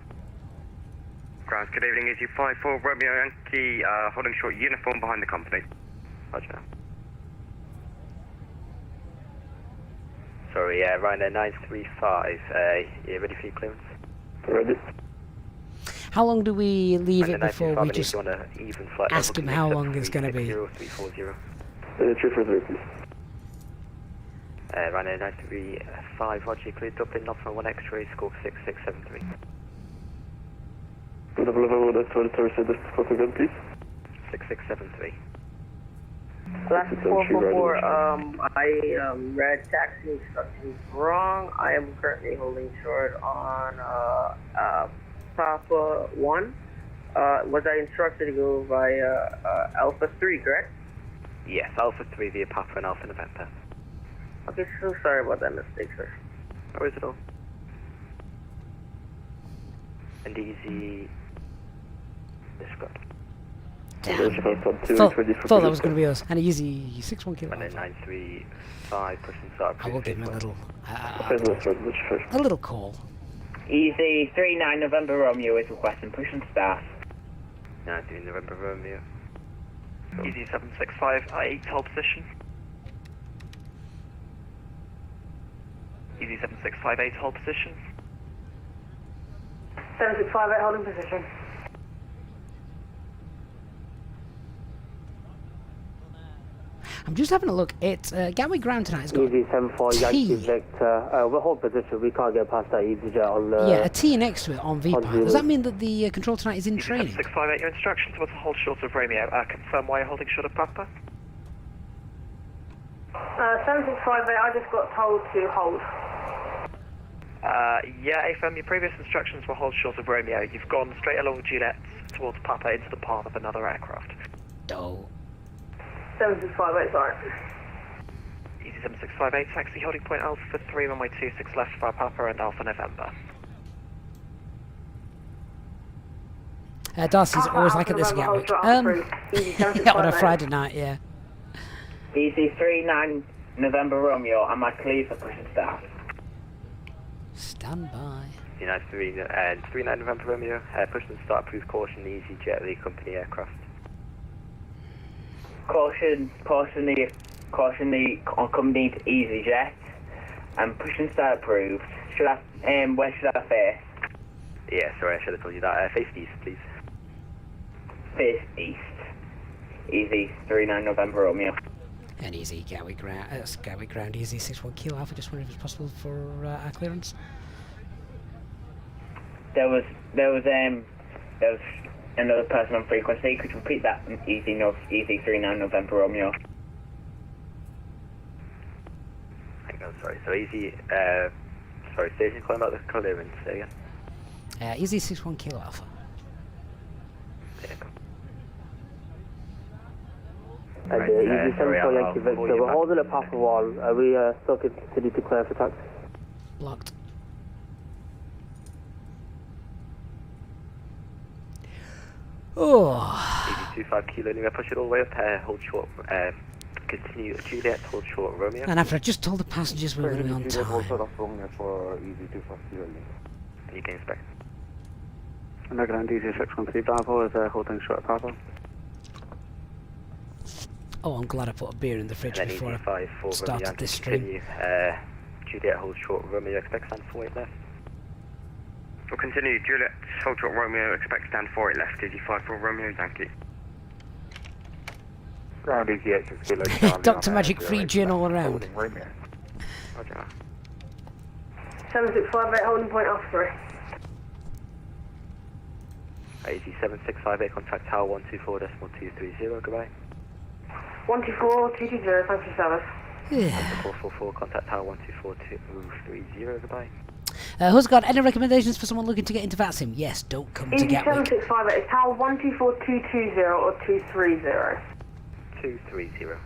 Grounds, good evening, Easy 54 Romeo Yankee, holding short uniform behind the company. Roger. Sorry, Ryanair 935, you ready for your clearance? Ready. How long do we leave it Ryanair before 935, we just you want an even flight ask level him how connect long it's going to be? 360-340. 343, please. Ryanair 935, Roger, clear Dublin, Northern 1 X-ray, scope 6673. November 1 X-ray, this scope again, please. 6673. Last 444, I read taxi instructions wrong. I am currently holding short on Papa 1. Was I instructed to go via Alpha 3, correct? Yes, Alpha 3 via Papa and Alpha November. Okay, so sorry about that mistake, sir. Where is it all? And easy. Describe. Thought that was going to be us. And easy 61 kilo. Ryanair 935, pushing start. I will give him a little call. Easy 39 November Romeo is requesting push and start. 19 November Romeo. Easy 765, I8 hold position. Easy 7658 hold position. 7658 holding position. I'm just having a look. It's Gatwick ground tonight. It's got Easy 74 Yankee T. Victor. We're hold position. We can't get past that Easyjet on the... Yeah, a T next to it on VPAR. Does that mean that the control tonight is in Easy training? 7658, your instructions was to hold short of Romeo. Confirm why you're holding short of Papa. 7658, I just got told to hold. Yeah, AFM, your previous instructions were hold short of Romeo. You've gone straight along Juliet towards Papa into the path of another aircraft. Oh. 7658, sorry. Easy 7658, taxi holding point Alpha 3, runway 26 left via Papa and Alpha November. Darcy's always like at this Gatwick. Yeah, on a Friday night, yeah. Easy 39 November Romeo, am I clear for push and start? Stand by. United 39 November Romeo, push and start, approved caution, Easyjet, the company aircraft. Caution the accompanied Easyjet, and push and start approved. Should I, where should I face? Yeah, sorry, I should have told you that. Face east, please. Face east. Easy 39 November Romeo. And easy Gatwick ground, easy 61 kilo Alpha. Just wondering if it's possible for our clearance. There was another person on frequency. Could you repeat that? Easy 39 November Romeo. Hang on, sorry. So easy. Sorry, station calling about the clearance. Say again. Easy 61 kilo Alpha. And Easy 74 Yankee Victor. We're holding at Papa 1. Are we still continue to clear for taxi? Locked. Oh. Easy 25 kilo, anyway, push it all the way up, hold short, continue Juliet, hold short Romeo. And after I just told the passengers we were going to be on time. For Easy 25 kilo. And you can inspect. Underground Easy 613 Bravo is holding short Papa. Oh, I'm glad I put a beer in the fridge And then before Easy 5 4 I started Romeo, this stream. continue, Juliet, hold short Romeo, expect stand 48 left. We'll continue, Juliet, hold short Romeo, expect stand 48 left, Easy 5 4 Romeo, Yankee. Ground Easy 8 kilo. Dr. Magic free gin all around. Roger. 7658 holding point Alpha 3. Easy 7658, contact tower 124.230, goodbye. 124-220, thank you, service. Yeah. 444, contact tower 124.230, goodbye. Who's got any recommendations for someone looking to get into VATSIM? Yes, don't come to Easy Gatwick. 7658, is tower 124220 or 230? 230.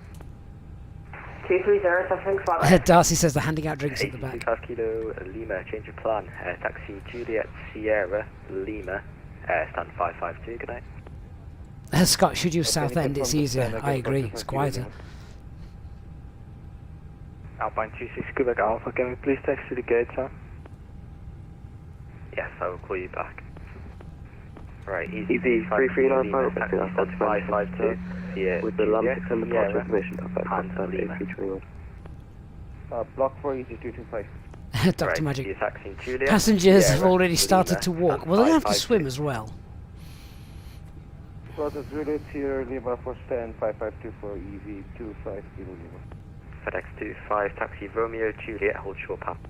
230, 7658. Darcy says they're handing out drinks at the back. 85 kilo Lima, change of plan. Taxi Juliet Sierra Lima, stand 552, good night. Scott should use Southend, it's easier. I agree, it's quieter. Alpine 26 Quebec Alpha, can we please taxi the gate, sir? Yes, I will call you back. Right, Easy 339 taxi stand 552. Yeah, with the lump and the Sierra, information of Panda Lima. Block 4 Easy 225. Dr. Right, Magic. you're taxiing Juliet. Passengers have Sierra, already started Lima, to walk. stand Well, they have to 552. swim as well. Roger Zulu to Lima for stand 5524 EV 25 Kilo Lima. FedEx 25, taxi Romeo, Juliet, hold short Papa.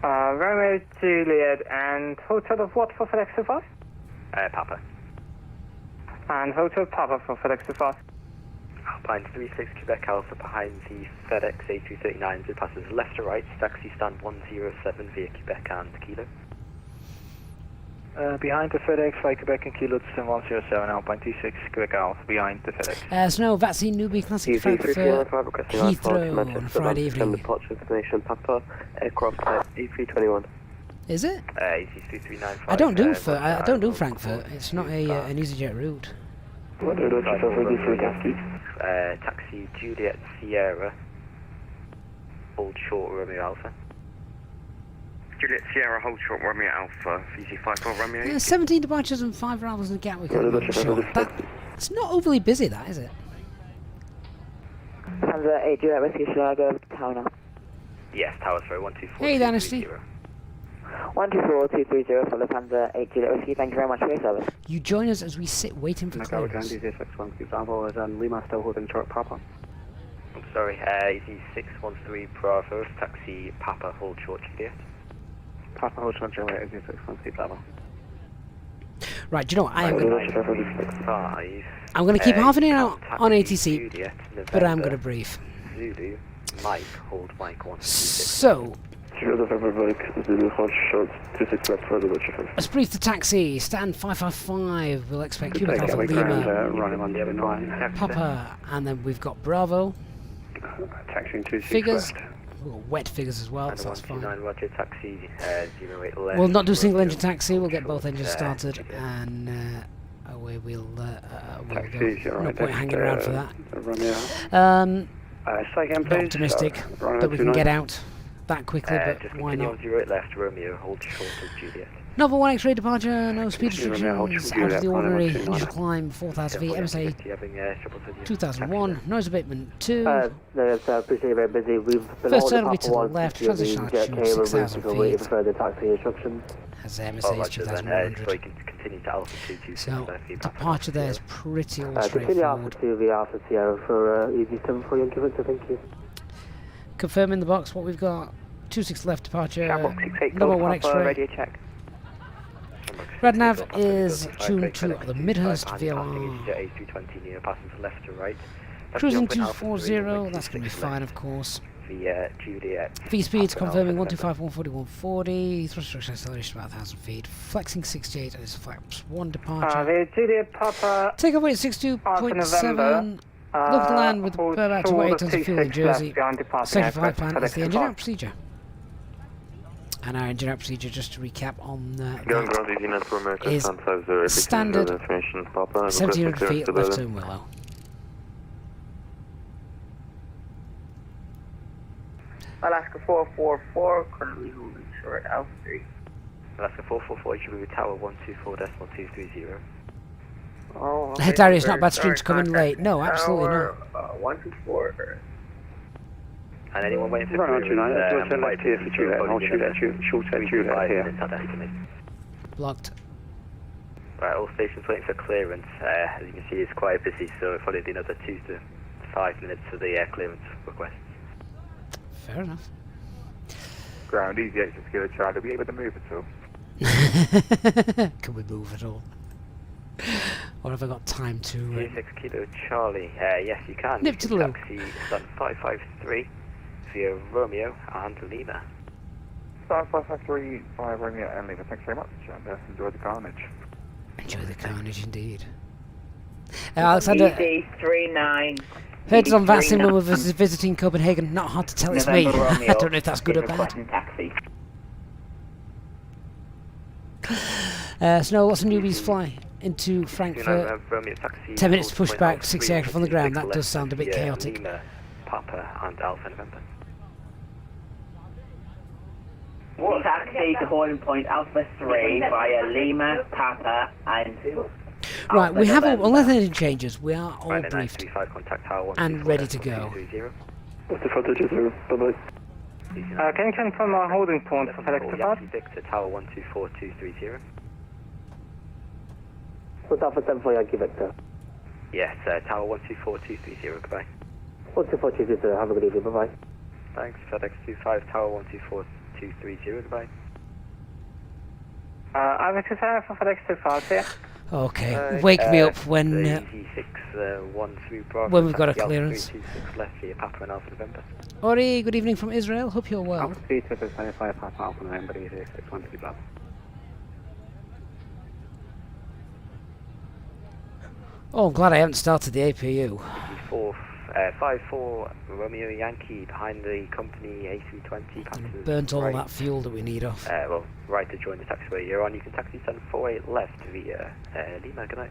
Romeo, Juliet, and hotel of what for FedEx 25? Papa. And hotel Papa for FedEx 25. Alpine 36 Quebec Alpha behind the FedEx A320 passes left to right, taxi stand 107 via Quebec and Kilo. Behind the FedEx, fly Quebec and Kilo to stand 107, Alpine 26 Quebec Alpha, behind the FedEx. Snow, VATSIM, Newbie, Classic, Frankfurt, Heathrow on Friday evening. Departure information, Papa, aircraft type A321. Is it? Easy 3395. I don't do Frankfurt. It's not an EasyJet route. Taxi Juliet Sierra, hold short Romeo Alpha. Juliet Sierra, hold short Romeo Alpha, VC54 Romeo. 17 departures and 5 arrivals in Gatwick. It's not overly busy, that is it? Lufthansa 8 Juliet Whiskey, shall I go to tower now? Yes, Tower 3, 124. Hey, Dynasty. 124230 for Lufthansa 8 Juliet Whiskey, thank you very much for your service. You join us as we sit waiting for clearance. Lima still holding short Papa. I'm sorry, Easy 613 Bravo, taxi Papa, hold short Juliet. Papa hold short Juliet, Easy 613 Bravo. Right, do you know what? I'm going to I'm keep half an ear out on ATC, Juliet, November, but I'm going to brief. Zulu, Mike, hold Mike 1. So, let's brief the taxi. Stand 555. We'll expect Quebec Alpha Lima, Papa, and then we've got Bravo. Taxiing 26 Figures. left. We've got wet figures as well, so that's fine. Roger, taxi 08 left. We'll not do single engine taxi. We'll get both engines started, and away we'll go. No point hanging around for that. Not optimistic that we can get out that quickly, but just why not? 08 left, Romeo, hold short of Juliet. Nova 1 X-ray departure, no speed restrictions, out of the ordinary, initial climb 4,000 feet, MSA 2001, noise abatement 2. Appreciate you very busy. We've been First holding turn to the Papa left, 1 transition altitude 6,000 for waiting feet. for further taxi instructions. Has MSA is 2,100. So you can continue to altitude 265 So, feet. departure there is pretty all Continue Alpha straightforward. 2 via Alpha Sierra for Easy 74 Yankee Victor, thank you. Confirm in the box what we've got. 26 left departure, Shamrock 68 number Golf 1 Papa, X-ray. radio check. Red nav is tuned to the Midhurst VLR. A320 neo passes left to right. Cruising 240, that's going to be fine, of course. Via Juliet. V speeds confirming 125, 140, 140. Thrust reduction acceleration about 1,000 feet. Flexing 68 and it's flaps 1 departure. Via Juliet Papa. Take away 62.7. Look to land with about 2.8 tons of fuel in Jersey. Second flight plan is the engine out procedure. And our engine out procedure, just to recap on that, is standard 1,700 feet left turn Willow. Alaska 444, currently holding short Alpha 3. Alaska 444, you should be with Tower 124.230. Oh, Hey Darius, not bad stream to come in late. No, absolutely not. 124. And anyone waiting for Right on tonight, let's turn left here for Juliet, and I'll shoot at Juliet here. Blocked. Right, all stations waiting for clearance. As you can see, it's quite busy, so it'll probably be another 2 to 5 minutes for the clearance request. Fair enough. Ground, Easyjet, just go Charlie. Are we able to move at all? Can we move at all? Or have I got time to... 6 Kilo Charlie. Yes, you can. Nip to the loop. Taxi Sun 553 via Romeo and Lima. Sun 553 via Romeo and Lima. Thanks very much, and enjoy the carnage. Enjoy the carnage indeed. Alexander, ED39. heard it on VATSIM when we're visiting Copenhagen. Not hard to tell it's me. November Romeo. I don't know if that's good or bad. Taxi. Snow, lots of newbies fly into Frankfurt. 10 minutes to push back, 6 aircraft on the ground. That does sound a bit chaotic. Lima, Papa and Alpha November. Taxi to holding point Alpha 3 via Lima, Papa and... Right, we have all, unless anything changes, we are all briefed and ready to go. What's the frontage is there? Bye-bye. Can you confirm our holding point for FedEx departure? Victor Tower 124230. What's Alpha 7 for Yankee Victor? Yes, Tower 124230, goodbye. 12420, have a good evening, bye-bye. Thanks, FedEx 25, Tower 124230, goodbye. Ivy 27 for FedEx 25 here. Okay, wake me up when when we've got a clearance. 326 left for your Papa and Alpha November. Ori, good evening from Israel. Hope you're well. Alpha 325, Papa Alpha November, Easy 612 Club. Oh, I'm glad I haven't started the APU. 54 Romeo Yankee behind the company A320. Burnt all that fuel that we need off. Well, right to join the taxiway you're on. You can taxi 748 left via Lima. Good night.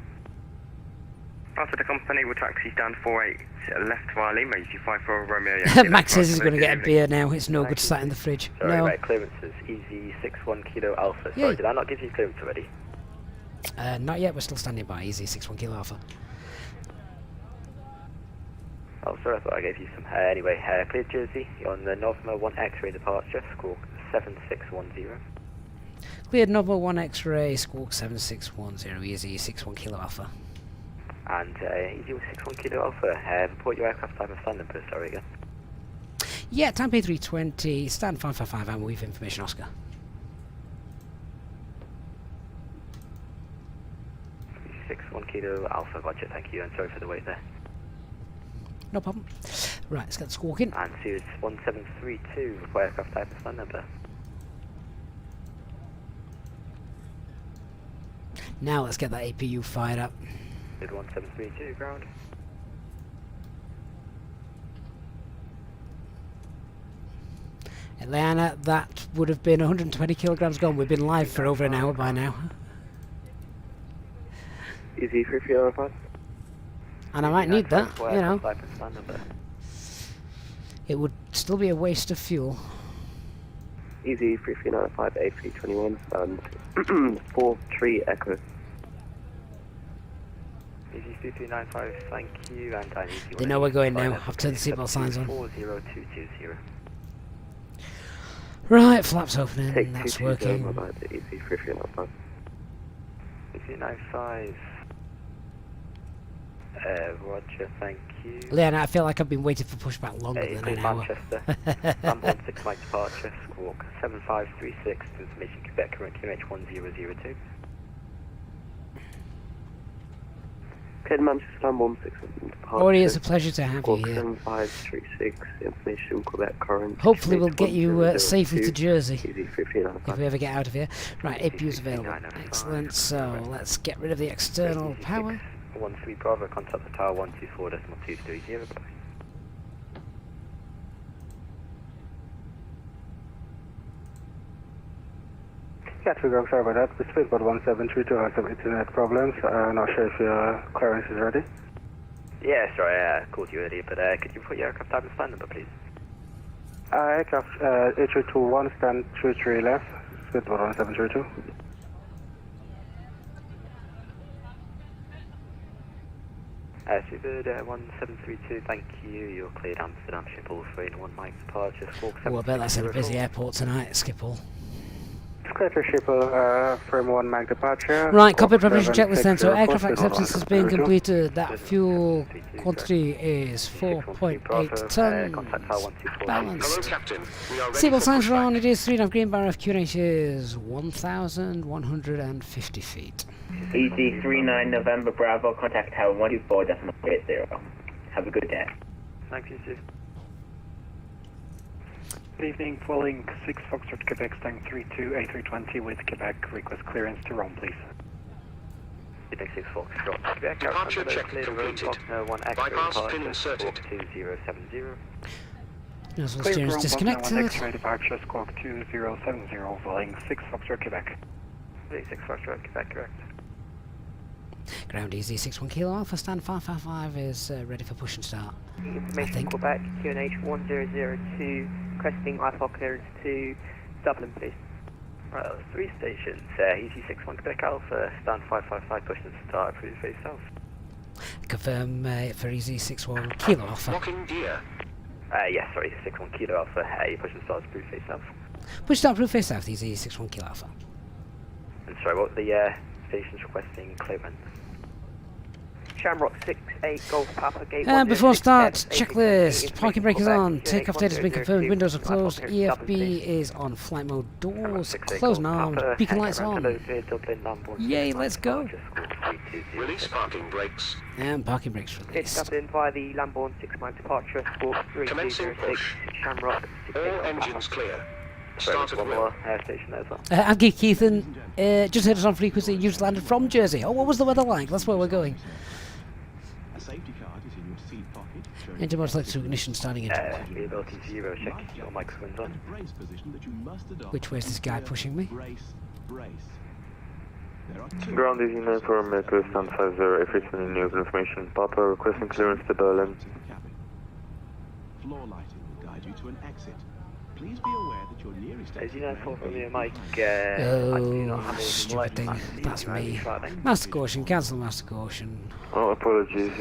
After the company will taxi stand 48 left via Lima. You 54 Romeo Yankee. Max says he's going to get a beer now. It's no good sat in the fridge. Sorry, no. right, clearances. Easy 61 Kilo Alpha. Yay. Sorry, did I not give you clearance already? Not yet. We're still standing by. Easy 61 Kilo Alpha. Oh, sorry, I thought I gave you some. Anyway, cleared Jersey. You're on the November 1 X-ray departure, squawk 7610. Cleared November 1 X-ray, squawk 7610, Easy 61 Kilo Alpha. And Easy 61 Kilo Alpha, report your aircraft type and stand number, sorry again. Yeah, Tampa A320, stand 555 and with information Oscar. 61 Kilo Alpha, gotcha, thank you, and sorry for the wait there. No problem. Right, let's get the squawk in. And Series 1732, report aircraft type and stand number. Now let's get that APU fired up. 1732, ground. Atlanta, that would have been 120 kilograms gone. We've been live for over an hour by now. Easy 3305. And I might need that, you know. It would still be a waste of fuel. Easy 3395 A321 stand 43 Echo. Easy 2395, thank you, and I need you. They know we're going now. I've turned the seatbelt signs on. 40220. Right, flaps opening, Take that's 220 working. bye-bye to Easy 3395. 2395. Roger, thank you. Leanna, I feel like I've been waiting for pushback longer than an hour. Manchester. Lamborn 6 Mike departure, squawk 7536 to information Quebec, current QNH 1002. Okay, Manchester Lamborn 6 departure. Already, it's a pleasure to have you here. 7536, information Quebec, current. Hopefully we'll get you safely to Jersey, Easy 3395. if we ever get out of here. Right, APU's available. Excellent, so let's get rid of the external power. 13 Bravo, contact the tower 124.230. Gatwick, sorry about that. The speedboat 1732 has some internet problems. Not sure if your clearance is ready. Yeah, sorry, I called you earlier, but could you put your aircraft type and stand number, please? Aircraft A321 stand 23 left, speedboat 1732. Seabird 1732, thank you. You're cleared Amsterdam, Schiphol 381 Mike departure, squawk 7. Oh, I bet that's at a busy airport tonight, Schiphol. It's clear for Schiphol, frame 1 Mike departure. Right, Cockpit preparation checklist then. So aircraft acceptance has been completed. That fuel quantity is 4.8 tons. Balanced. Hello, Captain. We are ready Seatbelt for signs are pushback. on. It is 3.5 green bar. QNH is 1,150 feet. Easy 39 November Bravo, contact tower 124.80. Have a good day. Thank you, Steve. Good evening, Vueling 6 Foxtrot Quebec, stand 32 A320 with Quebec. Request clearance to Rome, please. Quebec 6 Foxtrot Quebec. Departure check completed. Bypass pin inserted. 2070. Nozzle Clear steering is Rome, disconnected. One X-ray departure, squawk 2070, Vueling 6 Foxtrot Quebec. 6 Foxtrot Quebec, correct. Ground easy 61 Kilo Alpha, stand 555 is ready for push and start. Information Quebec, QNH 1002, requesting IFR clearance to Dublin, please. Right, that was 3 stations. Easy 61 Quebec Alpha, stand 555, push and start, approved face south. Confirm for easy 61 Kilo Alpha. Locking gear. Yes, sorry, 61 Kilo Alpha, you push and start, approved face south. Push start, approved face south, easy 61 Kilo Alpha. And sorry, what were the stations requesting clearance? Shamrock 68 Golf Papa Gate. And before start, 106F, checklist. Parking brake is on. Quebec, Takeoff date has been confirmed. 1002, Windows are closed. Alpha Hotel, EFB is on flight mode. Doors closed and armed. Beacon lights on. Yay, let's go. Release parking brakes. And parking brakes It's released. Dublin via the Lambourne 6 mile departure. Squawk Commencing 3206 push. Shamrock. All engines clear. Start at will. Station as well. Angie Keithan just heard us on frequency. You just landed from Jersey. Oh, what was the weather like? That's where we're going. A safety card is in your seat pocket. Engine mode select to ignition starting engine. Reliability 0, check your microphone's on. Brace position that you must adopt. Which way is this guy pushing me? Brace, brace. There are two. Ground Easy 9 for America, stand 50, F8 news information. Papa requesting clearance to Berlin. Floor lighting will guide you to an exit. Please be aware that your nearest As you know, exit for may me, be- Mike, Oh, stupid thing. That's me. Master caution. Cancel master caution. Oh, apologies.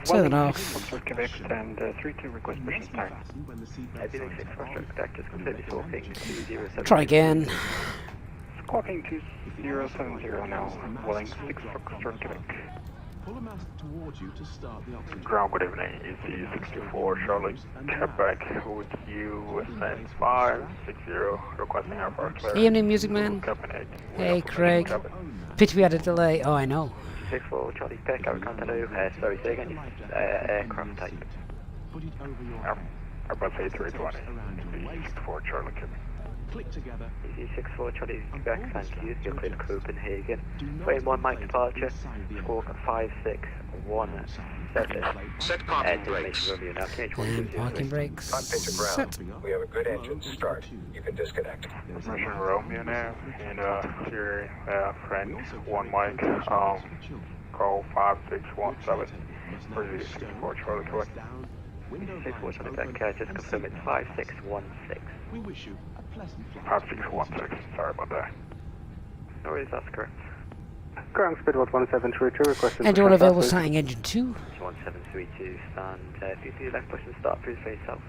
Turn it off. Foxtrot Quebec and 32 request pushing start. Everything 6 Foxtrot Quebec, just completely swapping 207. Try again. Squawking 2070 now, Welling 6 Foxtrot Quebec. Pull a mask towards you to start the oxygen. Ground, good evening. Easy 64 Charlotte, Quebec with you and 560 requesting airport clearance. Evening, music man. Hey, Craig. Pity we had a delay. Oh, I know. 64 Charlie Peck, I can't know. Sorry, say again. Aircraft type. Put it over your Airbus A320, 64 Charlotte, Quebec. click together. Easy 64 Charlie Quebec, thank you. You're clear to Copenhagen. 21 Mike departure, squawk 5617. Set parking brakes. And parking brakes. Set. We have a good engine start. You can disconnect. Mission Romeo now, and your friend, 1 Mike, call 5617 for the 64 Charlie Quebec. 64 Charlie Quebec, just confirm it's 5616. We wish you a pleasant flight. 5616, sorry about that. No worries, that's correct. Ground speed 1732, requesting And all available starting engine 2. 1732, stand 50 left, push and start, please face south.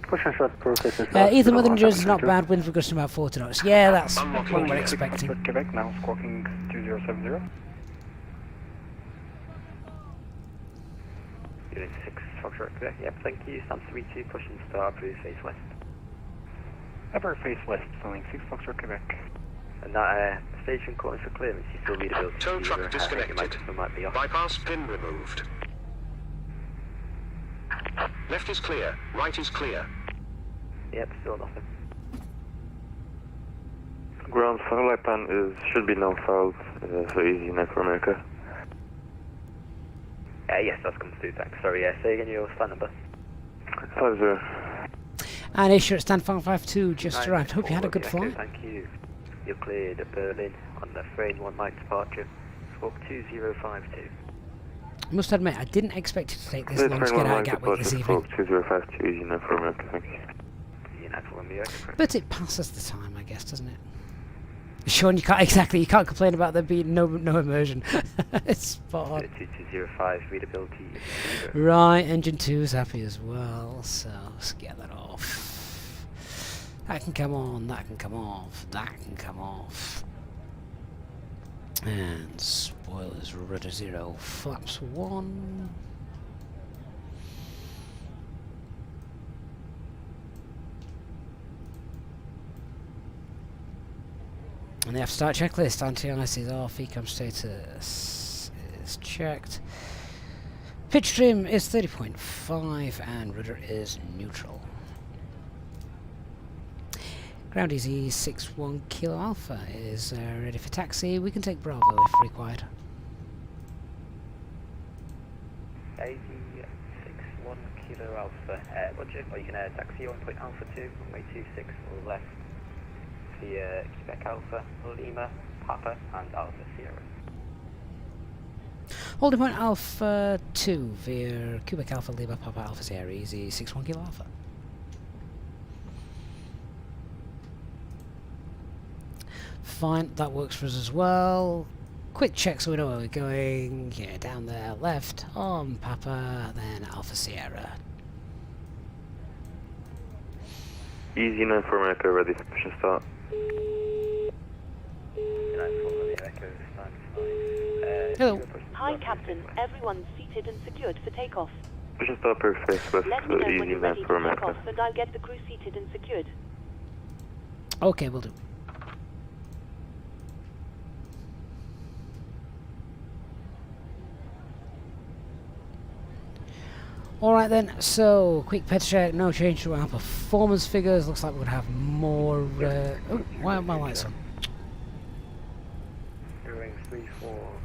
Push and short processing start. Either Northern Jersey's not bad. Wind for gusting about 40 knots. Yeah, that's what we're expecting. Quebec now, squawking 2070. Unit 6 Foxtrot Quebec, yep, thank you. Stand 32, push and start, please face west. Ever face west, filling 6 Foxtrot Quebec. And that station calling for clearance, you still readability. Tow truck disconnected. Microphone might be off. Bypass pin removed. Left is clear. Right is clear. Yep, still nothing. Ground foul pan should be now fouled, so Easy 9 for America. Yes, that's come through, thanks. Sorry, say again your stand number. 50. And Asia at stand 552 just arrived. Hope you had a good flight. Thank you. You're cleared at Berlin on the train 1 Mike departure. Squawk 2052. I must admit, I didn't expect it to take this long to get out of Gatwick this evening. 2052, Easy 9 for America, thank you. But it passes the time, I guess, doesn't it? Sean, you can't complain about there being no immersion. It's spot on. 2205, readability. Right, engine 2's happy as well, so let's get that off. That can come on, that can come off, that can come off. And spoilers, rudder 0, flaps 1. And the F-start checklist, anti-ice is off, ecom status is checked. Pitch trim is 30.5 and rudder is neutral. Ground Easy 61 Kilo Alpha is ready for taxi. We can take Bravo if required. Easy 61 Kilo Alpha, roger, or you can taxi on point Alpha 2, runway 26 or left. The Quebec Alpha, Lima, Papa, and Alpha Sierra. Holding point Alpha 2 via Quebec Alpha, Lima, Papa, Alpha Sierra, Easy 61 Kilo Alpha. Fine, that works for us as well. Quick check so we know where we're going. Yeah, down there, left on Papa, then Alpha Sierra. Easy 9 for America, ready for push and start. Hello. Hi, Captain. Everyone's seated and secured for takeoff. Just upper face with Let me know when you're Easyjet ready for to take America. off, and I'll get the crew seated and secured. Okay, we'll do. Alright then, so quick pet check, no change to our performance figures. Looks like we're going to have more. Oh, why are my lights on? Ring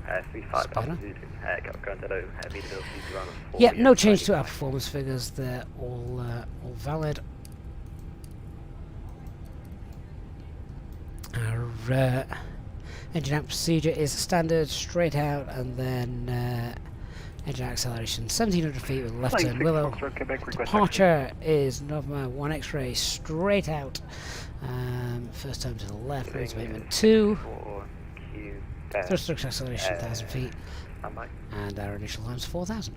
35 Papa Zulu. Granted, availability is around 4. Yeah, no change to our performance figures. They're all valid. Our engine out procedure is standard, straight out, and then engine acceleration 1700 feet with left turn willow. Departure is November 1 X-ray, straight out. First turn to the left, road abatement 2. Thrust acceleration 1000 feet. And our initial time's 4000.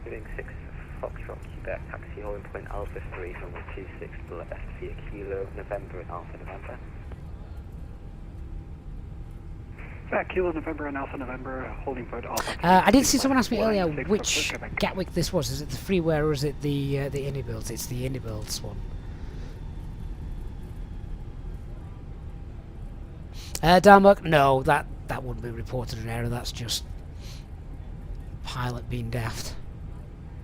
Doing 6 Foxtrot Quebec, taxi holding point Alpha 3 from 26 left via Kilo November and Alpha November. Kilo November and Alpha November, holding point Alpha. I did see someone ask me earlier which Gatwick this was. Is it the freeware or is it the Indy builds? It's the Indy builds one. Darmuck, no, that wouldn't be reported an error. That's just pilot being daft.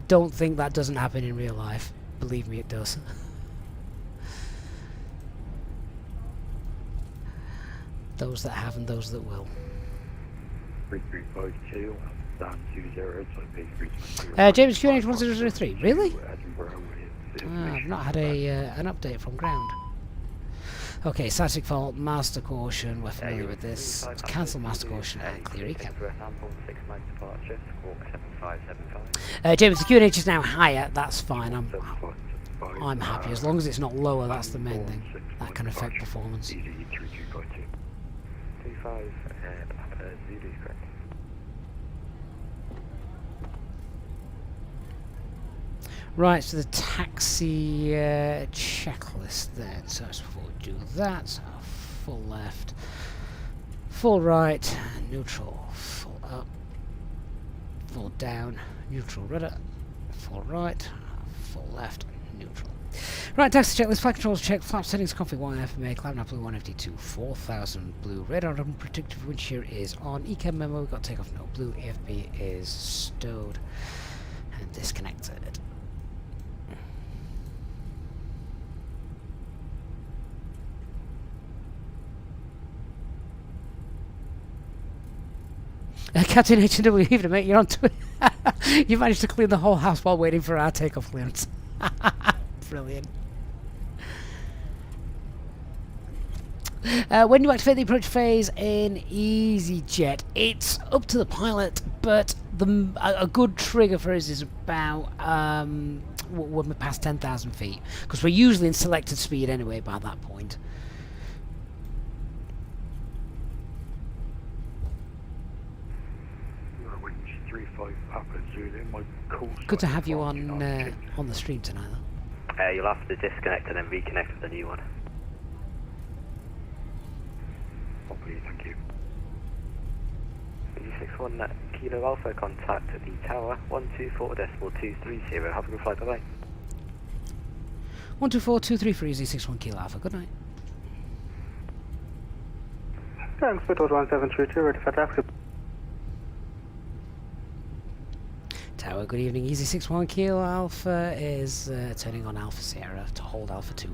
Don't think that doesn't happen in real life. Believe me, it does. Those that have and those that will. 3352, down 20, James QNH 1003. Really? I've not had an update from ground. Okay, static fault, master caution. We're familiar with this. Let's cancel master caution and clear recap. James, the QNH is now higher. That's fine. I'm happy as long as it's not lower. That's the main thing. That can affect performance. 25 Papa Zulu, correct. Right, so the taxi checklist then. So before we do that, so full left, full right, neutral, full up, full down, neutral rudder, full right, full left, neutral. Right, taxi checklist, flight controls check, flap settings, config 1 FMA, cloud nav blue 152, 4000 blue, radar unpredictable, wind shear is on, ECAM memo, we've got takeoff no blue, EFB is stowed and disconnected. Captain H&W, evening mate, you're on Twitter. You managed to clean the whole house while waiting for our takeoff clearance. Brilliant. When you activate the approach phase in Easyjet, it's up to the pilot, but a good trigger for us is about when we're past 10,000 feet, because we're usually in selected speed anyway by that point. Good to have you on the stream tonight, though. You'll have to disconnect and then reconnect with the new one. Thank you. 61 Kilo Alpha, contact at the tower 124.230. Have a good flight, bye bye. 124.233 Z61 Kilo Alpha, good night. Thanks, Pitwood 1732, ready for taxi. Tower, good evening. Easy 61 Kilo Alpha is turning on Alpha Sierra to hold Alpha 2.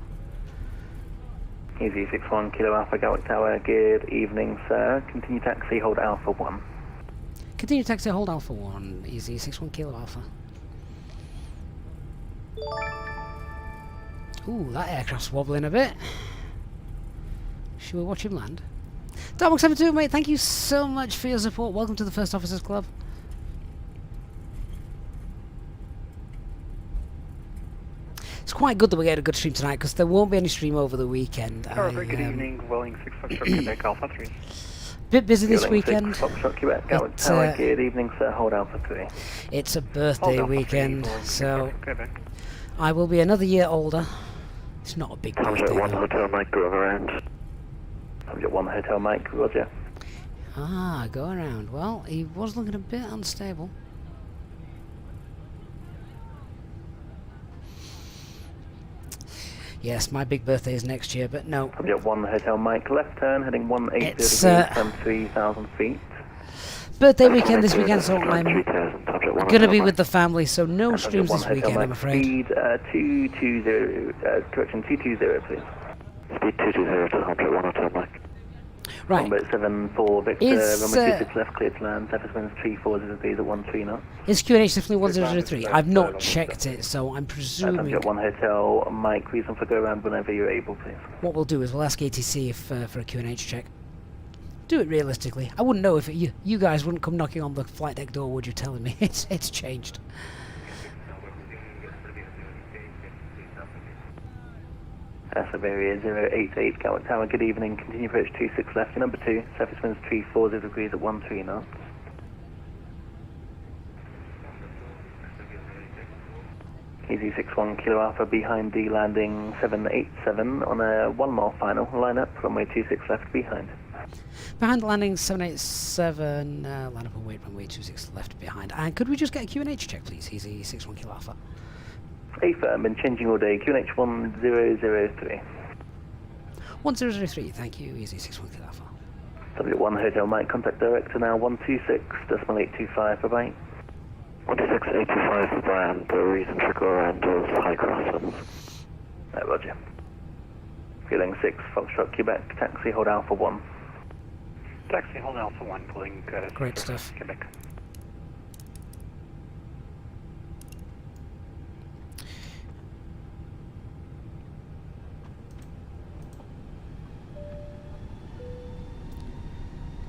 Easy 61 Kilo Alpha, Gatwick Tower, good evening, sir. Continue taxi, hold Alpha 1. Continue taxi, hold Alpha 1. Easy 61 Kilo Alpha. Ooh, that aircraft's wobbling a bit. Should we watch him land? Darmok72, mate, thank you so much for your support. Welcome to the First Officers Club. It's quite good that we get a good stream tonight, because there won't be any stream over the weekend. Good evening, Welling 6 Foxtrot Quebec Alpha 3. Bit busy this weekend. Foxtrot Quebec, Gatwick Tower, good evening, sir. Hold Alpha 3. It's a birthday weekend, so I will be another year older. It's not a big Subject birthday. 1 though. Hotel Mike, go around. Subject 1 Hotel Mike, roger. Ah, go around. Well, he was looking a bit unstable. Yes, my big birthday is next year, but no. Subject 1 Hotel Mike, left turn, heading 180 It's, degrees from 3,000 feet. Birthday weekend this weekend, so I'm gonna be with the family, so no streams this weekend, I'm afraid. Speed 220, correction, 220 please. Speed 220 to Subject 1 Hotel Mike. Right. Combat 74 Victor, Is, runway 26 left, clear to land, surface winds 34 degrees at 13 knots. Is QNH definitely 1003? I've not checked it, so I'm presuming... Subject 1 Hotel Mike, reason for go around whenever you're able, please. What we'll do is we'll ask ATC if for a QNH check. Do it realistically. I wouldn't know if you guys wouldn't come knocking on the flight deck door, would you, telling me? It's changed. Siberia 088, Gatwick Tower, good evening, continue approach 26 left, to number 2, surface winds 340 degrees at 13 knots. Easy 61 Kilo Alpha behind D landing 787 on a 1 mile final, line up, runway 26 left behind. Behind the landing 787, line up and wait, runway 26 left behind. And could we just get a QNH check, please? Easy 61 Kilo Alpha. A firm, been changing all day, QNH 1003. 1003, thank you, Easy 61 Kilo Alpha. Subject 1 Hotel Mike, contact director now 126.825, bye bye. 126.825, bye bye, and the reason for go around is high crossings. Roger. Feeling 6, Foxtrot, Quebec, taxi, hold Alpha 1. Taxi, hold Alpha 1, pulling Great stuff. Quebec.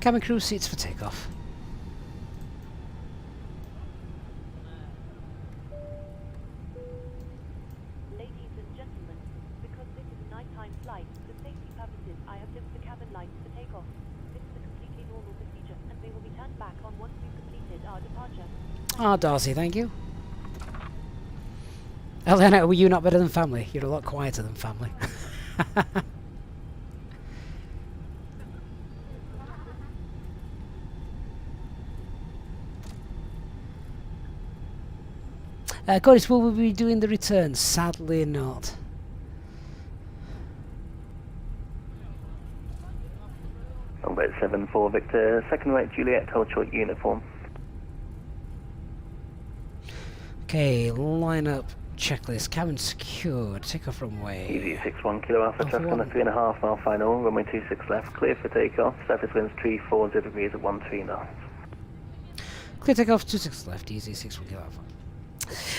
Cabin crew seats for takeoff. Ladies and gentlemen, because this is a nighttime flight, for safety purposes, I have dimmed the cabin lights for takeoff. This is a completely normal procedure, and they will be turned back on once we've completed our departure. Ah, Darcy, thank you. Elena, were you not better than family? You're a lot quieter than family. Corus, will we be doing the return? Sadly not. Combat 74 Victor, second right Juliet, hold short uniform. Okay, line up, checklist, cabin secured, takeoff runway. Easy 61 Kilo Alpha, traffic on a 3.5 mile final, runway 26 left, clear for takeoff, surface winds 340 degrees at 13 knots. Clear takeoff, 26 left, easy 61 Kilo Alpha.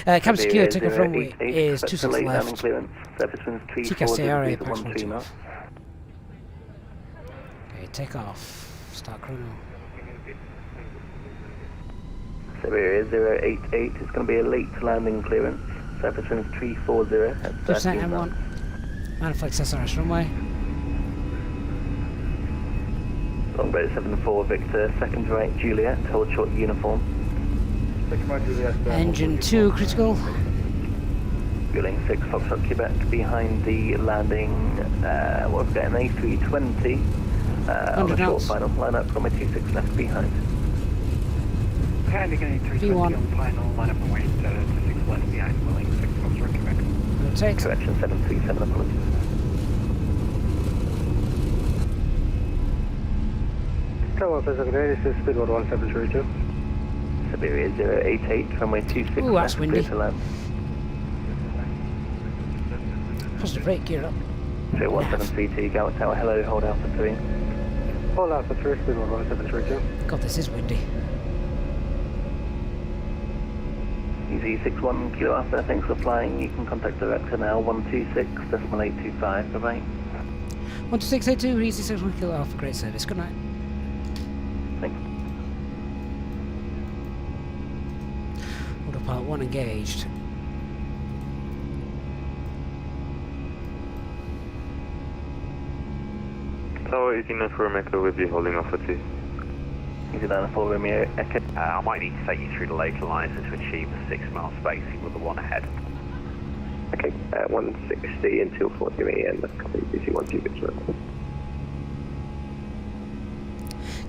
Cabin secured, takeoff runway is 26 left. Clearance, surface winds 340 TCACRA, degrees at 13 knots. Okay, takeoff, start chrono. Siberia 088 is going to be a late landing clearance, surface winds 340 at 13 knots. Maniflex SRS runway. Longboat 74 Victor, second right Juliet, hold short uniform. Engine 2 critical. Fueling 6 Foxtrot Quebec behind the landing, what we've got an A320 on the short final, line up from a 26 left behind. Kind of getting 320 on final, line up and wait 26 left behind, fueling 6 Foxtrot Quebec. Rotate. Correction 737, apologies. Tower Secretary, this is Speedboat 1732. Siberia 088, runway 26 Ooh, that's left, windy. clear to land. Positive brake, gear up. 01732, Gatwick Tower, hello, hold Alpha 3. Hold Alpha 3, Speedboat 1732. God, this is windy. Easy 61 Kilo Alpha, thanks for flying. You can contact director now, 126.825, bye-bye. 12682, easy 61 Kilo Alpha, great service, good night. Thanks. Autopilot 1 engaged. Tower 89 for Echo with you, holding Alpha 2. Easy 94 Romeo Echo. I might need to take you through the local lines to achieve the 6 mile spacing with the one ahead. Okay, 160 until 40 me and copy BC126.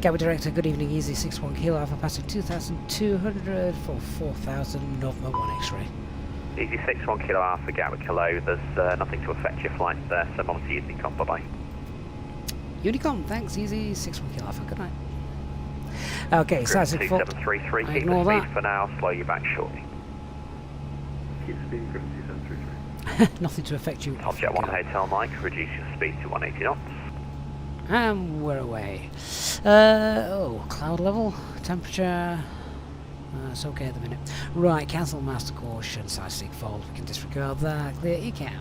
Gatwick Director, good evening, Easy 61 Kilo Alpha passing 2,200 for 4,000 November 1 X-ray. Easy 61 Kilo Alpha, Gatwick, hello. There's nothing to affect your flight there, so monitor Unicom, bye-bye. Unicom, thanks, Easy 61 Kilo Alpha, good night. Okay, size of 2733, keep the speed for now, slow you back shortly. Keep speed from 2733. Nothing to affect you. Object 1 Hotel Mike, reduce your speed to 180 knots. And we're away. Cloud level, temperature. It's okay at the minute. Right, cancel master caution, size sig fold. We can disregard that. Clear ECAM.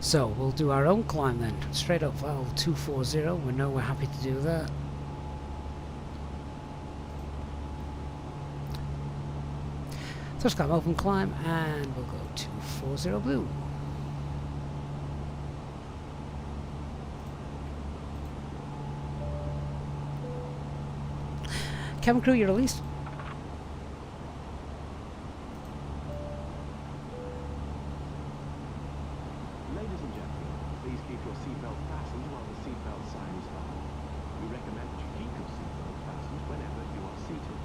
So we'll do our own climb then. Straight up valve 240. We know we're happy to do that. Thrust climb, open climb, and we'll go 240 blue. Cabin crew, you're released. Ladies and gentlemen, please keep your seatbelt fastened while the seatbelt sign is on. We recommend that you keep your seatbelt fastened whenever you are seated.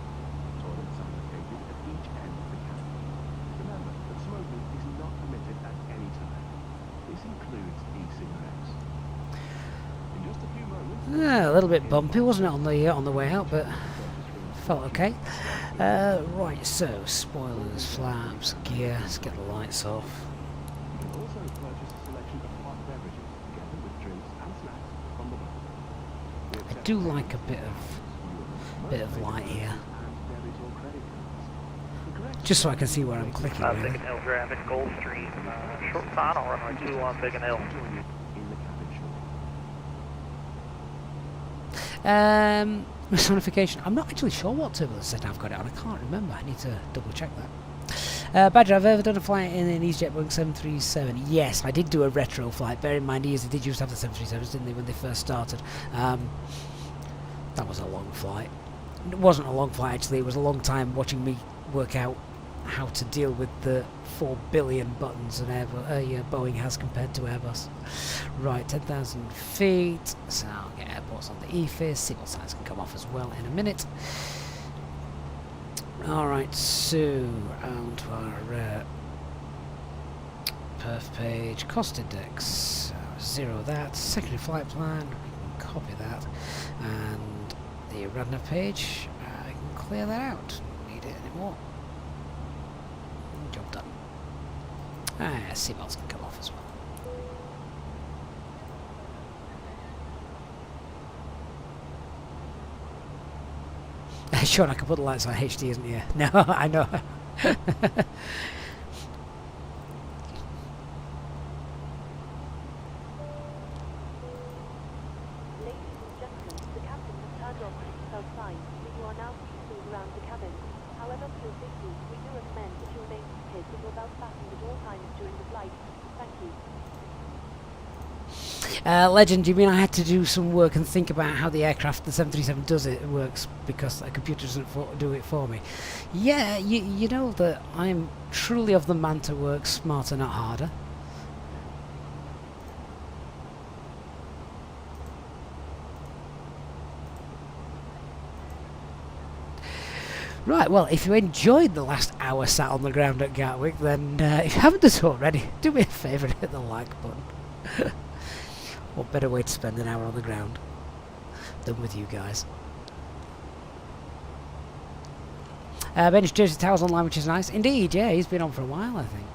Toilets are located at each end of the cabin. Remember that smoking is not permitted at any time. This includes e-cigarettes. In just a few moments... A little bit bumpy, wasn't it, on the way out, but felt okay. Right, so spoilers, flaps, gear. Let's get the lights off. You can also purchase a selection of hot beverages together with drinks and snacks from the bar. I do like a bit of light here, just so I can see where I'm clicking. Biggin Hill traffic, Gulfstream, short final runway 21 Biggin Hill. Personification. I'm not actually sure what turbulence set I've got it on. I can't remember. I need to double check that. Badger, I've ever done a flight in an Easyjet Boeing 737. Yes, I did do a retro flight. Bear in mind, Easy did used to have the 737s, didn't they, when they first started? That was a long flight. It wasn't a long flight, actually. It was a long time watching me work out how to deal with the 4 billion buttons an Boeing has compared to Airbus. Right, 10,000 feet. So I'll get airports on the EFIS. Signal signs can come off as well in a minute. Alright, so on to our perf page. Cost index. Zero that. Secondary flight plan. We can copy that. And the Radna page. I can clear that out. Don't need it anymore. Job done. Seatbelts can come off as well. Sean, I can put the lights on HD, isn't here? No, I know. Legend, you mean I had to do some work and think about how the aircraft, the 737 does it, works, because a computer doesn't do it for me? Yeah, you know that I'm truly of the man to work smarter, not harder. Right, well, if you enjoyed the last hour sat on the ground at Gatwick, then if you haven't done so already, do me a favour and hit the like button. What better way to spend an hour on the ground than with you guys? Bench Jersey Towers online, which is nice. Indeed, yeah, he's been on for a while, I think.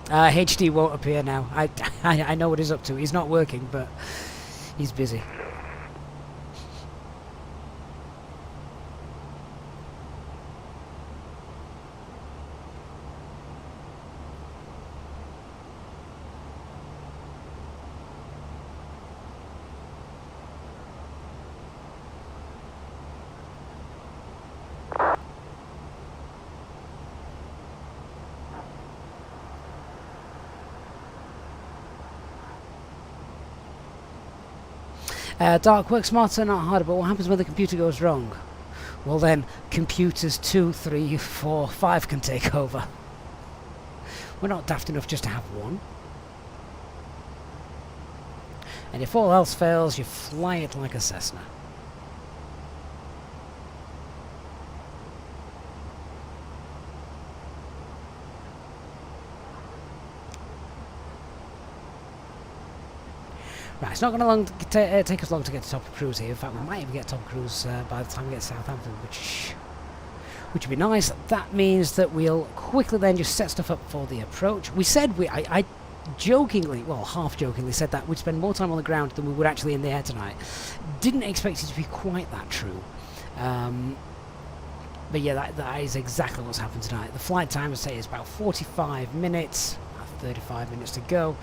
HD won't appear now. I know what he's up to. He's not working, but he's busy. Dark, work smarter, not harder, but what happens when the computer goes wrong? Well then, computers 2, 3, 4, 5 can take over. We're not daft enough just to have one. And if all else fails, you fly it like a Cessna. Right, it's not going to take us long to get to top of cruise here. In fact, we might even get top of cruise by the time we get to Southampton, which would be nice. That means that we'll quickly then just set stuff up for the approach. We said I jokingly, well, half jokingly said that we'd spend more time on the ground than we would actually in the air tonight. Didn't expect it to be quite that true. But yeah, that is exactly what's happened tonight. The flight time, I say, is about 45 minutes, about 35 minutes to go.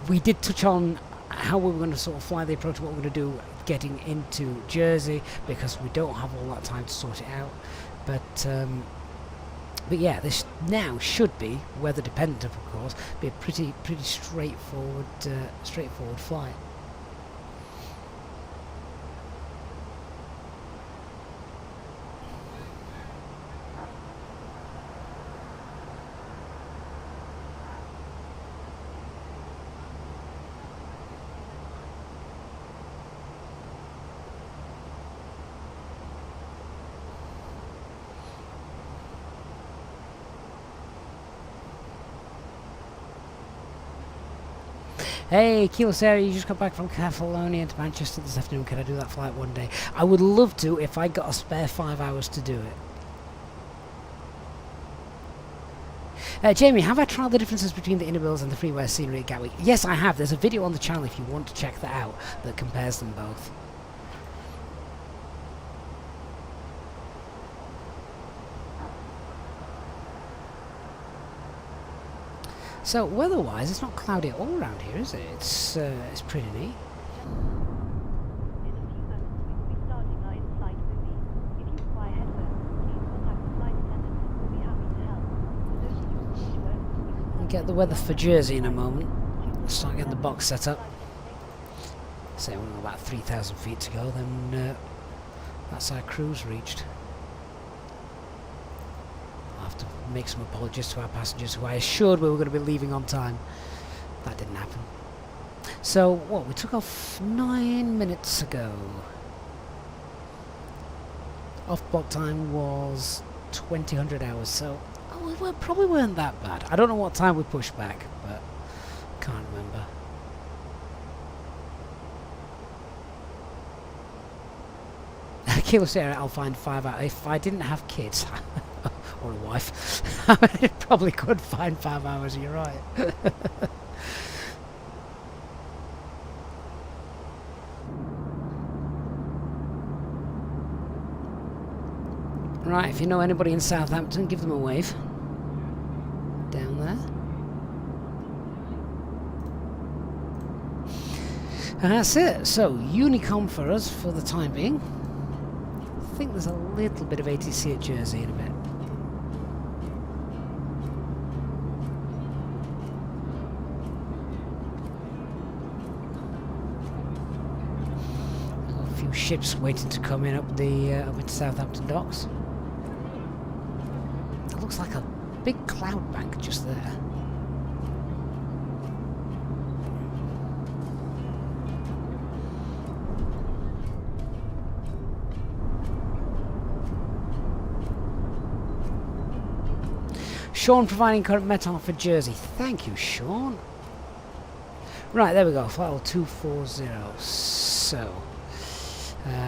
We did touch on how we were going to sort of fly the approach, what we're going to do getting into Jersey, because we don't have all that time to sort it out. But yeah, this now should be, weather dependent of course, be a pretty straightforward flight. Hey, Kilo Sarah, you just got back from Catalonia to Manchester this afternoon. Can I do that flight one day? I would love to if I got a spare 5 hours to do it. Jamie, have I tried the differences between the inner bills and the freeware scenery at Gatwick? Yes, I have. There's a video on the channel if you want to check that out that compares them both. So weather-wise, it's not cloudy at all around here, is it? It's pretty neat. I'll get the weather for Jersey in a moment. Start getting the box set up. Say we're about 3,000 feet to go, then that's our cruise reached. To make some apologies to our passengers who I assured we were going to be leaving on time. That didn't happen. So, what, we took off 9 minutes ago. Off-block time was 2000 hours, so we probably weren't that bad. I don't know what time we pushed back, but can't remember. Kilo Sarah, I'll find 5 hours. If I didn't have kids... or a wife, I probably could find 5 hours, you're right. Right, if you know anybody in Southampton, give them a wave. Down there. And that's it. So, Unicom for us for the time being. I think there's a little bit of ATC at Jersey in a bit. Ships waiting to come in up into Southampton docks. It looks like a big cloud bank just there. Sean providing current metal for Jersey. Thank you, Sean. Right, there we go. File 240. So.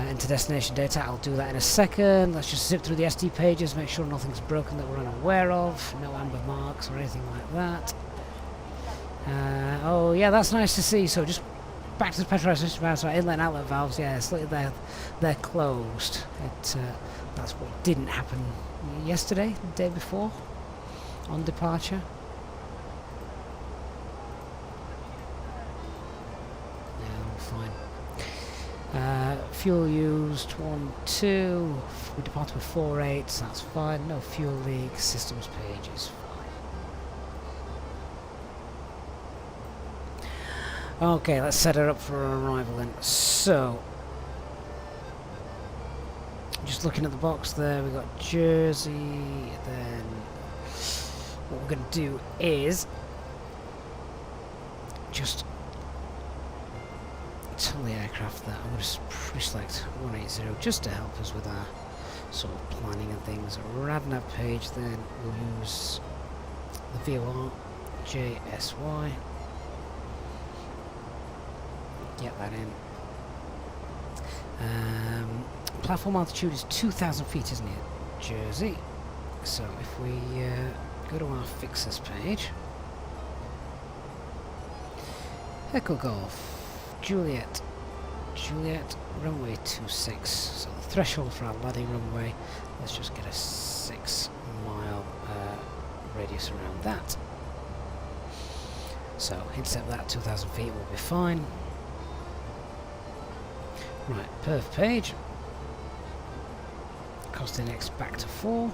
Into destination data, I'll do that in a second. Let's just zip through the SD pages, make sure nothing's broken that we're unaware of, no amber marks or anything like that. Oh yeah, that's nice to see. So just back to the pressurized system valves, so inlet and outlet valves, yeah, they're closed. That's what didn't happen yesterday, the day before, on departure. Fuel used 1, 2. We departed with 4.8, so that's fine. No fuel leak. Systems page is Okay, let's set her up for our arrival then. So, just looking at the box there, we've got Jersey, then what we're going to do is just tell the aircraft that I'm going to pre-select 180 just to help us with our sort of planning and things. Radnav page, then we'll use the VOR JSY. Get that in. Platform altitude is 2,000 feet, isn't it? Jersey. So if we go to our fixes page, Echo Golf, Juliet, runway 26. So the threshold for our landing runway, let's just get a 6 mile radius around that. So intercept that 2,000 feet will be fine. Right, perf page. Cost index back to 4.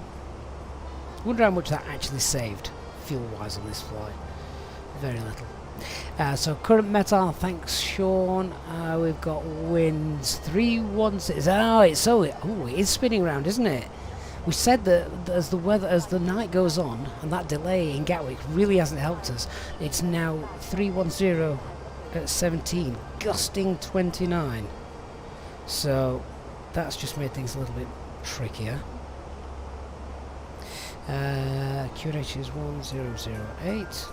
Wonder how much that actually saved fuel-wise on this flight. Very little. So current METAR, thanks Sean. We've got winds 316. It is spinning around, isn't it? We said that as the night goes on, and that delay in Gatwick really hasn't helped us. It's now 310 at 17, gusting 29. So that's just made things a little bit trickier. QNH is 1008.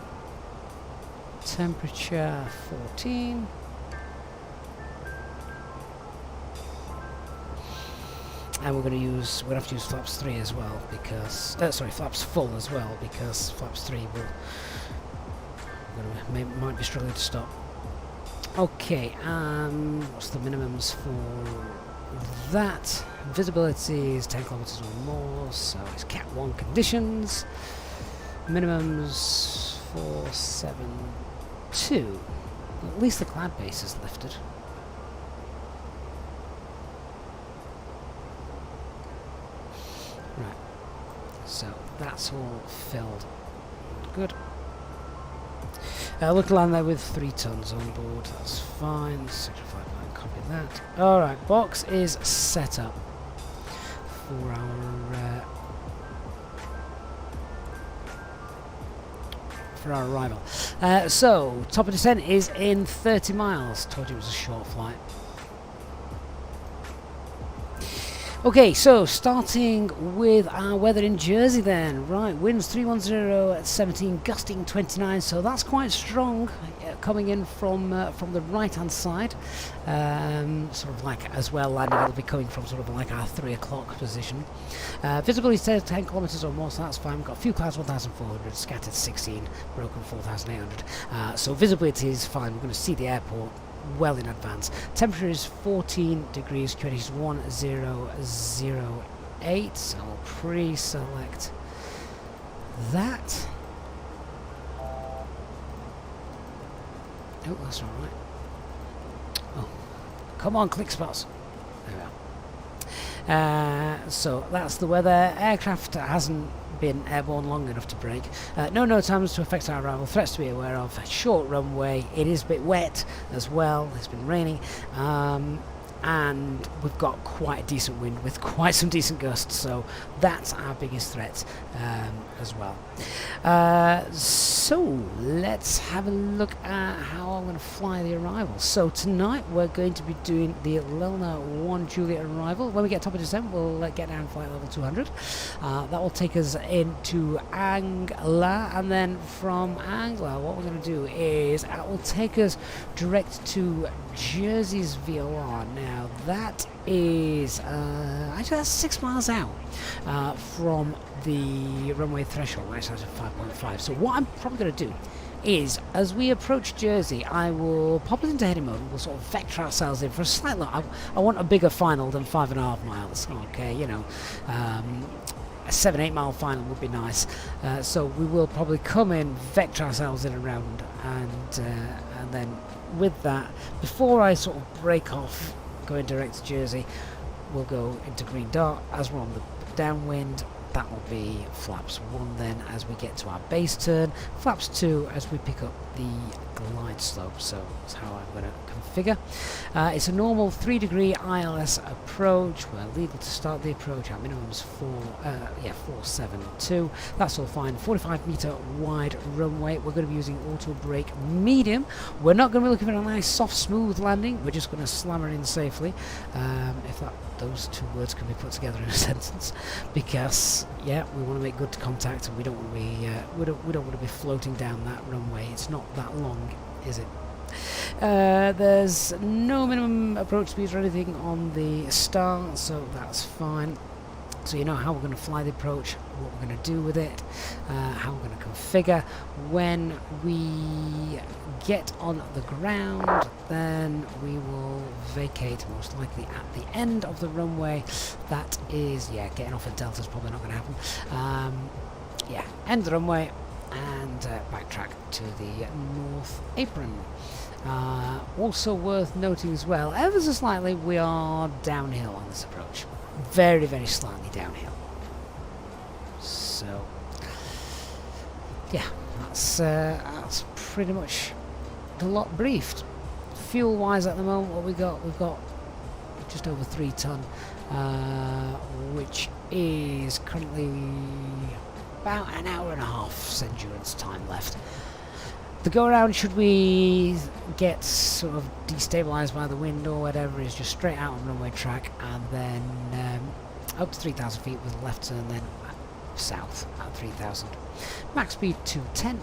Temperature 14. And we're going to have to use flaps 3 as well because flaps full as well because flaps 3 might be struggling to stop. Okay, what's the minimums for that? Visibility is 10 kilometers or more, so it's Cat 1 conditions. Minimums 472. At least the cloud base is lifted. Right, so that's all filled. Good. Look to land there with 3 tons on board, that's fine. 65, copy that. Alright, box is set up for our arrival. So, top of descent is in 30 miles. Told you it was a short flight. Okay, so starting with our weather in Jersey then. Right, winds 310 at 17, gusting 29, so that's quite strong coming in from the right hand side. Sort of like as well landing, it'll be coming from sort of like our 3 o'clock position. Visibility says 10 kilometers or more, so that's fine. We've got a few clouds 1,400, scattered 16, broken 4,800. So visibility is fine. We're going to see the airport well in advance. Temperature is 14 degrees, QNH is 1008, so I'll pre-select that. Oh, that's not right. Oh, come on, click spots. There we are. So that's the weather. Aircraft hasn't been airborne long enough to break. No times to affect our arrival. Threats to be aware of. Short runway. It is a bit wet as well. It's been raining. And we've got quite a decent wind with quite some decent gusts, so that's our biggest threat as well. So let's have a look at how I'm going to fly the arrival. So tonight we're going to be doing the Lelna 1 Juliet arrival. When we get top of descent, we'll get down flight level 200. That will take us into Angla, and then from Angla what we're going to do is it will take us direct to Jersey's VOR. Now that is actually that's 6 miles out from the runway threshold, which is 5.5. So what I'm probably going to do is, as we approach Jersey, I will pop it into heading mode and we'll sort of vector ourselves in for a slight look. I want a bigger final than 5.5 miles. Okay, you know, a 7-8 mile final would be nice. So we will probably come in, vector ourselves in around, and then with that, before I sort of break off going direct to Jersey, we'll go into Green Dart as we're on the downwind, that will be flaps 1 then as we get to our base turn, flaps 2 as we pick up the glide slope. So that's how I'm going to configure. It's a normal 3-degree ILS approach. We're legal to start the approach. Our minimum is 472. That's all fine. 45-meter wide runway. We're going to be using auto brake medium. We're not going to be looking for a nice soft smooth landing. We're just going to slam her in safely, if those two words can be put together in a sentence, because yeah, we want to make good contact, and we don't want to be we don't want to be floating down that runway. It's not that long, is it? There's no minimum approach speeds or anything on the star, so that's fine. So you know how we're going to fly the approach, what we're going to do with it, how we're going to configure. When we get on the ground, then we will vacate, most likely at the end of the runway. That is, yeah, getting off at Delta is probably not going to happen. Yeah, end the runway and backtrack to the north apron. Also worth noting as well, ever so slightly, we are downhill on this approach. Very, very slightly downhill. So, yeah, that's pretty much the lot briefed. Fuel-wise, at the moment, what we've got just over 3 ton, which is currently about an hour and a half's endurance time left. The go-around, should we get sort of destabilised by the wind or whatever, is just straight out on runway track, and then up to 3,000 feet with a left turn, then south at 3,000. Max speed 210,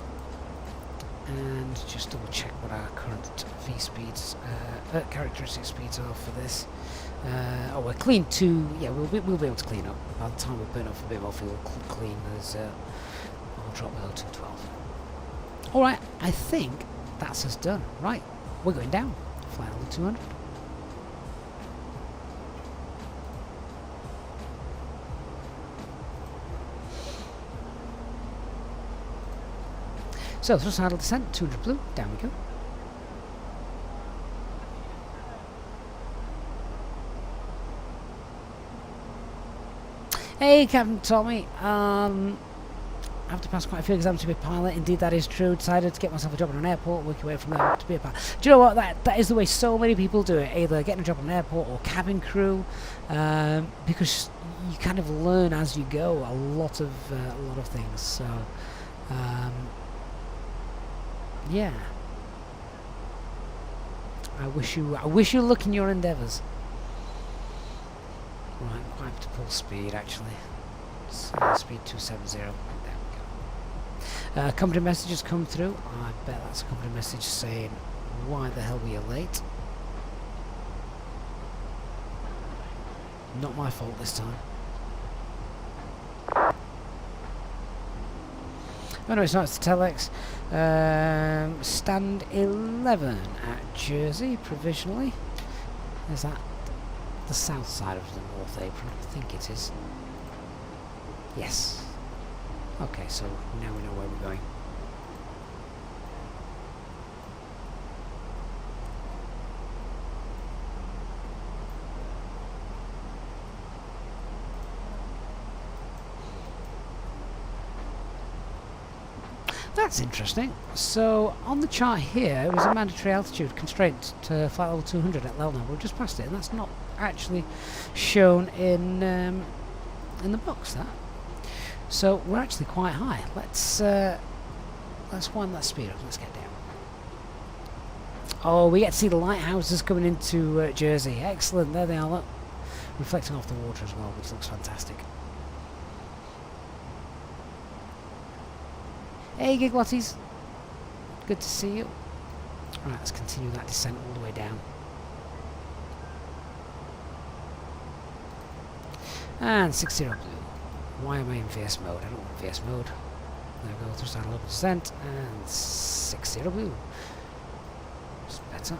and just double check what our current V speeds, characteristic speeds are for this. Oh, we're clean to, yeah, we'll be able to clean up. By the time we burn off a bit more fuel, clean as we'll drop below 212. Alright, I think that's us done. Right, we're going down. Fly level 200. So, thrust handle descent, 200 blue, down we go. Hey, Captain Tommy. I have to pass quite a few exams to be a pilot. Indeed, that is true. Decided to get myself a job in an airport, work away from there to be a pilot. Do you know what? That is the way so many people do it. Either getting a job in an airport or cabin crew, because you kind of learn as you go a lot of things. So, yeah. I wish you luck in your endeavours. Right, quite up to full speed actually. Speed 270. Company messages come through. I bet that's a company message saying, why the hell were you late? Not my fault this time. Oh no, it's not, it's the telex. Stand 11 at Jersey, provisionally. Is that the south side of the north apron? I think it is. Yes. Okay, so now we know where we're going. That's interesting. So on the chart here, it was a mandatory altitude constraint to flight level 200 at level now. We've just passed it, and that's not actually shown in the box. That. So we're actually quite high. Let's wind that speed up. Let's get down. Oh, we get to see the lighthouses coming into Jersey. Excellent. There they are. Look, reflecting off the water as well, which looks fantastic. Hey, Gigwatties. Good to see you. Right, let's continue that descent all the way down. And 60 blue. Why am I in VS mode? I don't want VS mode. There we go, thrust handle open descent, and 60 blue. It's better.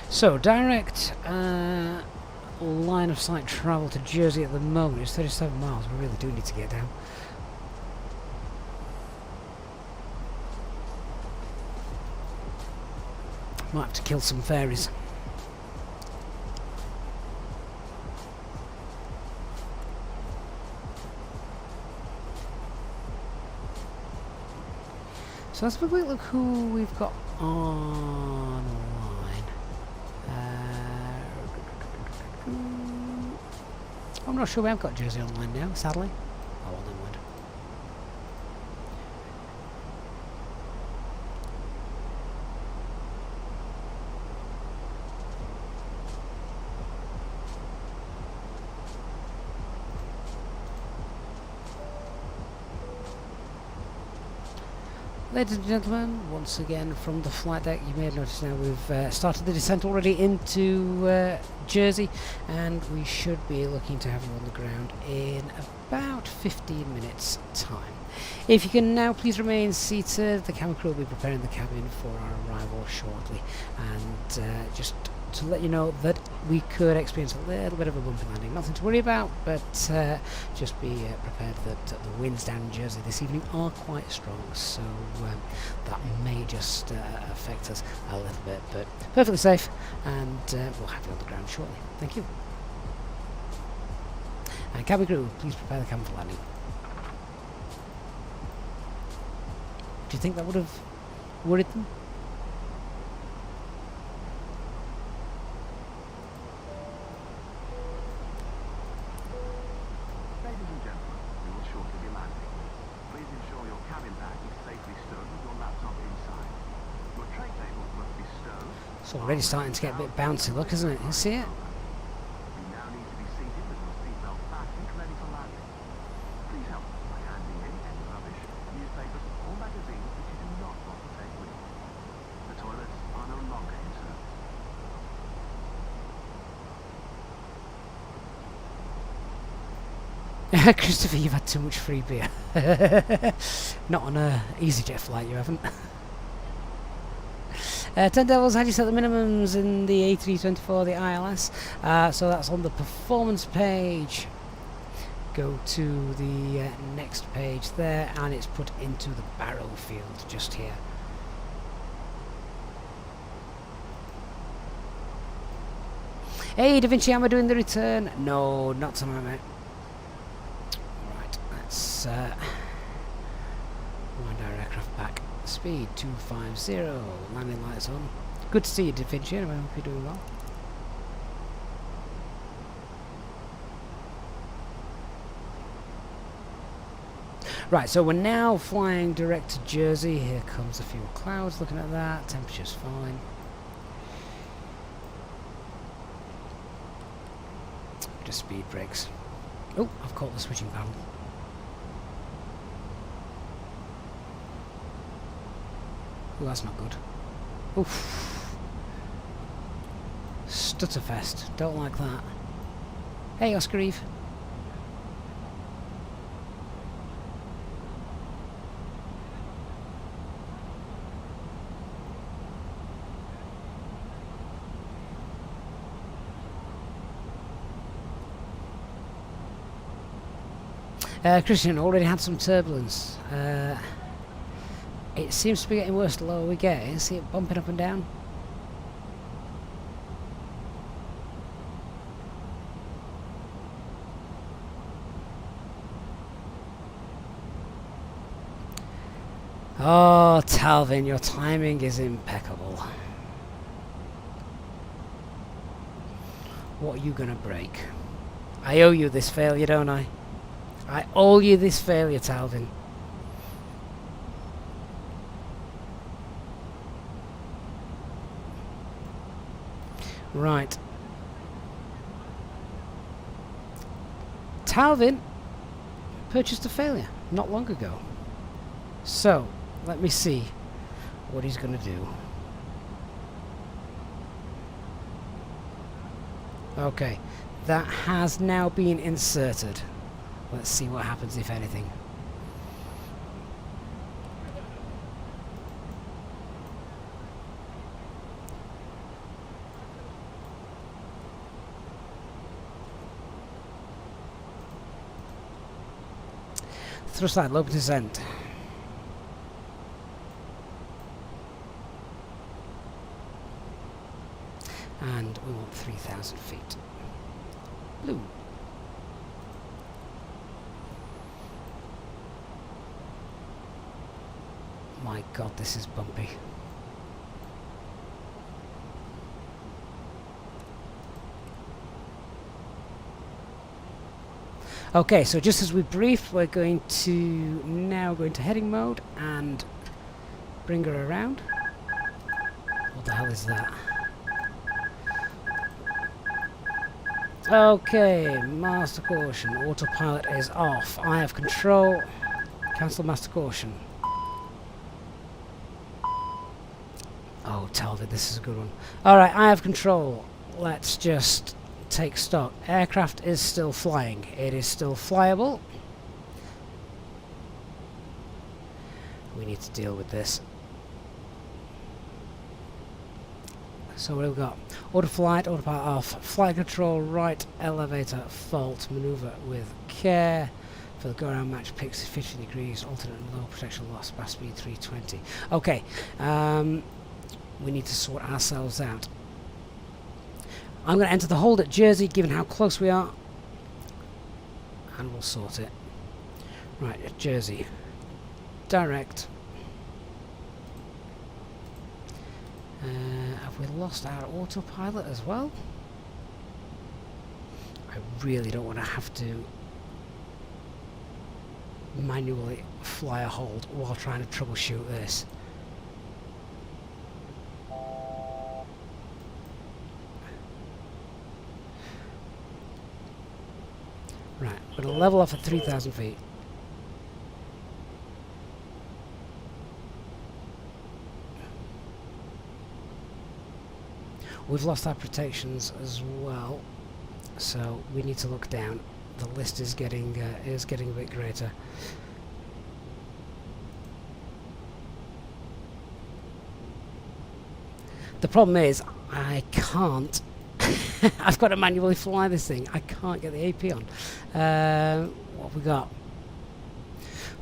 So, direct line of sight travel to Jersey at the moment is 37 miles. We really do need to get down. Might have to kill some fairies. So let's have a quick look who we've got online. I'm not sure we have got Jersey online now, sadly. Oh, well, never mind. Ladies and gentlemen, once again from the flight deck, you may have noticed now we've started the descent already into Jersey, and we should be looking to have you on the ground in about 15 minutes time. If you can now please remain seated, the cabin crew will be preparing the cabin for our arrival shortly, and just to let you know that we could experience a little bit of a bumpy landing. Nothing to worry about, but just be prepared that the winds down in Jersey this evening are quite strong, so that may just affect us a little bit, but perfectly safe, and we'll have you on the ground shortly. Thank you. And cabin crew, please prepare the cabin for landing. Do you think that would have worried them? It's already starting to get a bit bouncy, look, isn't it? You see it? Christopher, you've had too much free beer. Not on a Easyjet flight, you haven't. 10 Devils, how do you set the minimums in the A320 the ILS? So that's on the performance page. Go to the next page there, and it's put into the barrel field just here. Hey, Da Vinci, am I doing the return? No, not tonight, mate. Right, let's wind our aircraft back. Speed 250, landing lights on. Good to see you, Da Vinci. Anyway, I hope you're doing well. Right, so we're now flying direct to Jersey. Here comes a few clouds, looking at that. Temperature's fine. Just speed brakes. Oh, I've caught the switching panel. Oh, that's not good. Oof. Stutterfest. Don't like that. Hey, Oscar Eve. Christian, already had some turbulence. It seems to be getting worse the lower we get. You see it bumping up and down? Oh, Talvin, your timing is impeccable. What are you gonna break? I owe you this failure, don't I? I owe you this failure, Talvin. Right. Talvin purchased a failure not long ago. So, let me see what he's going to do. Okay, that has now been inserted. Let's see what happens, if anything. Thrust side, low descent. And we want 3,000 feet. Blue. My God, this is bumpy. Okay, so just as we briefed, we're going to now go into heading mode and bring her around. What the hell is that? Okay, master caution. Autopilot is off. I have control. Cancel master caution. Oh, Talbot, this is a good one. Alright, I have control. Let's just take stock. Aircraft is still flying. It is still flyable. We need to deal with this. So what have we got? Auto flight, autopilot off, flight control, right elevator fault, maneuver with care. For the go around match picks 50 degrees, alternate and low protection loss, fast speed 320. Okay, we need to sort ourselves out. I'm going to enter the hold at Jersey, given how close we are, and we'll sort it. Right, at Jersey. Direct. Have we lost our autopilot as well? I really don't want to have to manually fly a hold while trying to troubleshoot this. Right, we're going to level off at 3,000 feet. We've lost our protections as well, so we need to look down. The list is getting a bit greater. The problem is I can't. I've got to manually fly this thing. I can't get the AP on. What have we got?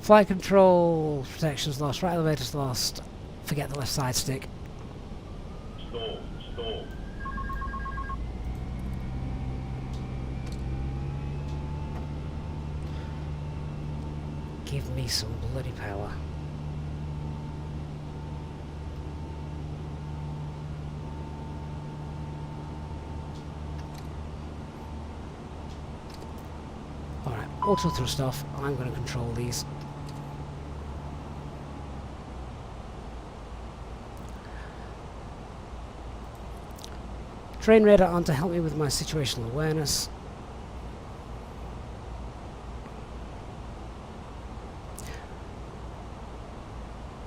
Flight control protections lost. Right elevator's lost. Forget the left side stick. Stall. Give me some bloody power. Alright, auto thrust off. I'm going to control these. Train radar on to help me with my situational awareness.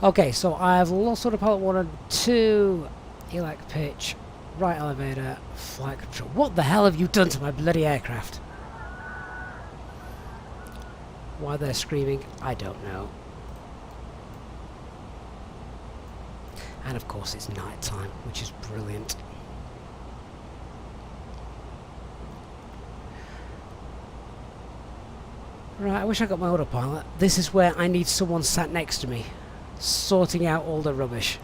Okay, so I've lost autopilot 1 and 2, ELAC pitch, right elevator, flight control. What the hell have you done to my bloody aircraft? Why they're screaming, I don't know. And of course it's night time, which is brilliant. Right, I wish I got my autopilot. This is where I need someone sat next to me, sorting out all the rubbish.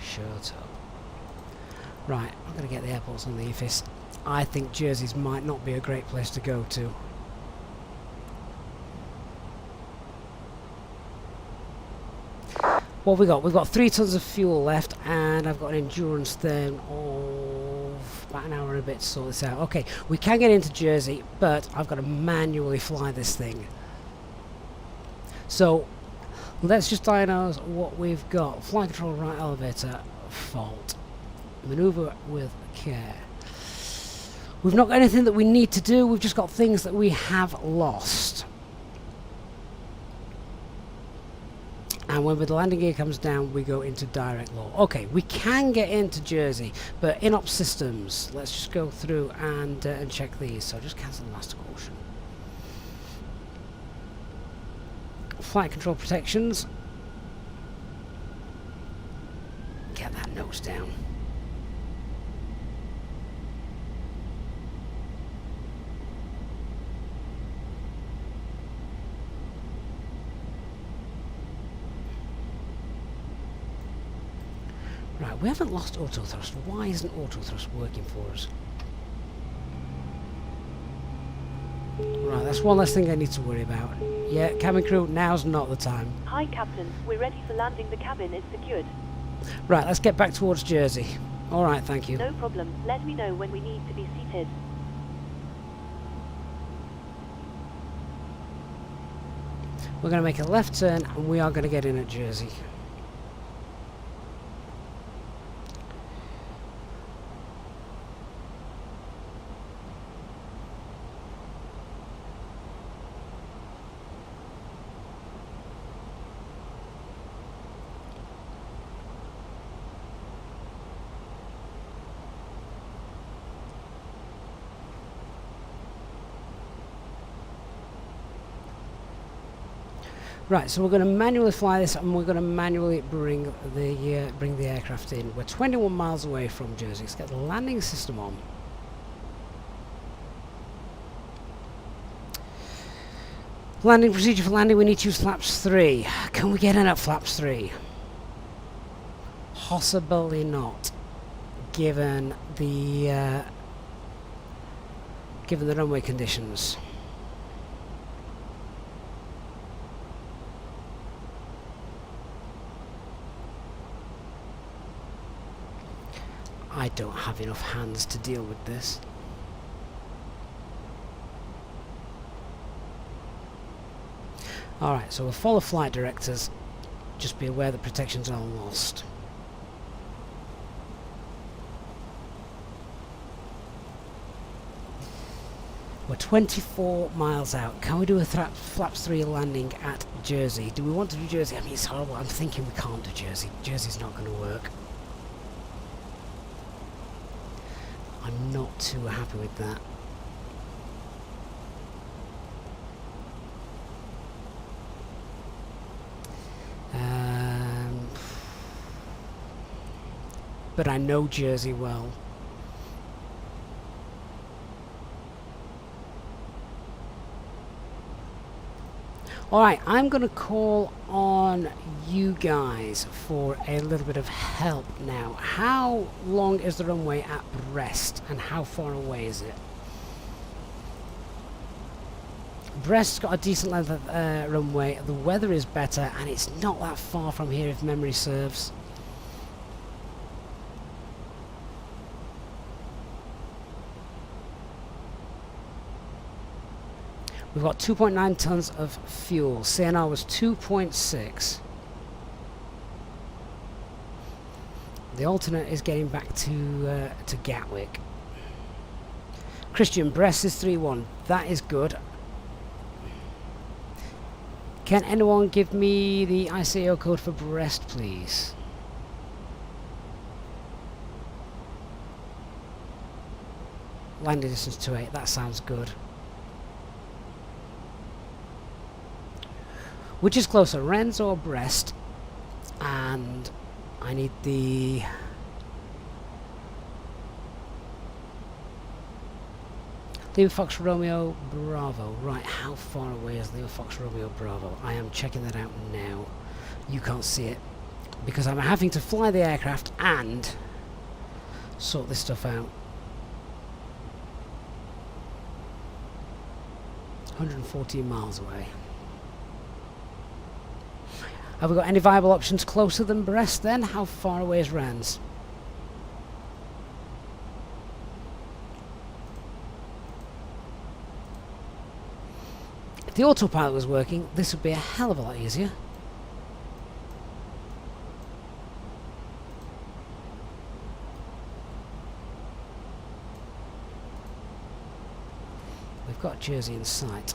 Shut up. Right, I'm going to get the airports on the EFIS. I think Jersey's might not be a great place to go to. What have we got? We've got 3 tons of fuel left, and I've got an endurance then of about an hour and a bit to sort this out. Okay, we can get into Jersey, but I've got to manually fly this thing. So let's just diagnose what we've got. Flight control, right elevator, fault. Maneuver with care. We've not got anything that we need to do, we've just got things that we have lost. And when the landing gear comes down, we go into direct low. Okay, we can get into Jersey, but in-op systems, let's just go through and check these. So just cancel the master caution. Flight control protections. Get that nose approach down. Right, we haven't lost auto thrust. Why isn't auto thrust working for us? Right, that's one less thing I need to worry about. Yeah, cabin crew, now's not the time. Hi, Captain. We're ready for landing. The cabin is secured. Right, let's get back towards Jersey. Alright, thank you. No problem. Let me know when we need to be seated. We're going to make a left turn and we are going to get in at Jersey. Right, so we're going to manually fly this and we're going to manually bring the aircraft in. We're 21 miles away from Jersey. Let's get the landing system on. Landing procedure for landing, we need to use flaps 3. Can we get in at flaps 3? Possibly not, given the runway conditions. I don't have enough hands to deal with this. Alright, so we'll follow flight directors. Just be aware that protections are lost. We're 24 miles out. Can we do a flaps 3 landing at Jersey? Do we want to do Jersey? I mean, it's horrible. I'm thinking we can't do Jersey. Jersey's not going to work. I'm not too happy with that. But I know Jersey well. Alright, I'm going to call on you guys for a little bit of help now. How long is the runway at Brest and how far away is it? Brest's got a decent length of runway, the weather is better and it's not that far from here if memory serves. We've got 2.9 tons of fuel. CNR was 2.6. The alternate is getting back to Gatwick. Christian, Brest is 3-1. That is good. Can anyone give me the ICAO code for Brest, please? Landing distance 28. That sounds good. Which is closer, Rennes or Brest? And I need the Lima Fox Romeo Bravo. Right, how far away is Lima Fox Romeo Bravo? I am checking that out now. You can't see it because I'm having to fly the aircraft and sort this stuff out. 114 miles away. Have we got any viable options closer than Brest then? How far away is Rennes? If the autopilot was working, this would be a hell of a lot easier. We've got Jersey in sight.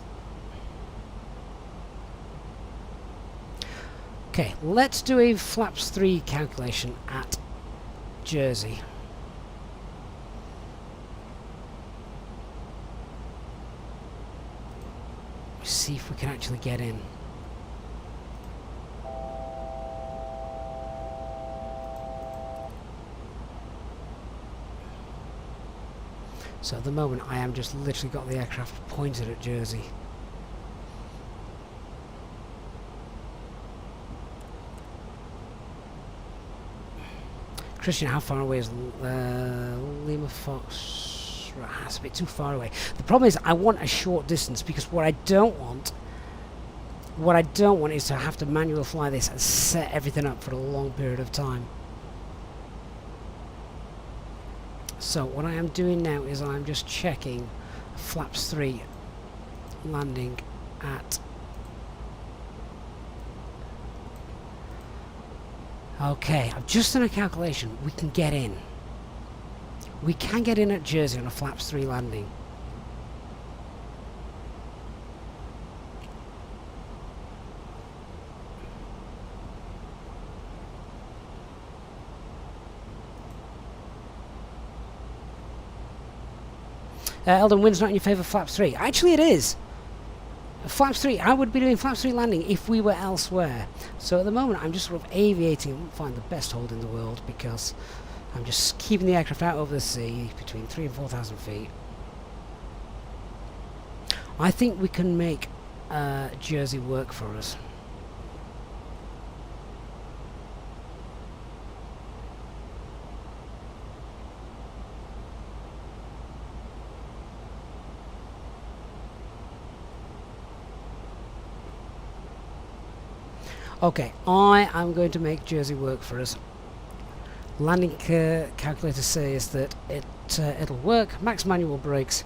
Okay, let's do a flaps 3 calculation at Jersey. See if we can actually get in. So at the moment I am just literally got the aircraft pointed at Jersey. Christian, how far away is Lima Fox? Right, that's a bit too far away. The problem is I want a short distance, because what I don't want is to have to manually fly this and set everything up for a long period of time. So what I am doing now is I'm just checking flaps 3 landing at... Okay, I've just done a calculation. We can get in. We can get in at Jersey on a flaps 3 landing. Eldon, wind's not in your favour, flaps 3. Actually, it is. Flaps 3, I would be doing flaps 3 landing if we were elsewhere. So at the moment, I'm just sort of aviating. I won't find the best hold in the world, because I'm just keeping the aircraft out over the sea between 3,000 and 4,000 feet. I think we can make Jersey work for us. Okay, I am going to make Jersey work for us. Landing calculator says that it'll work. Max manual brakes.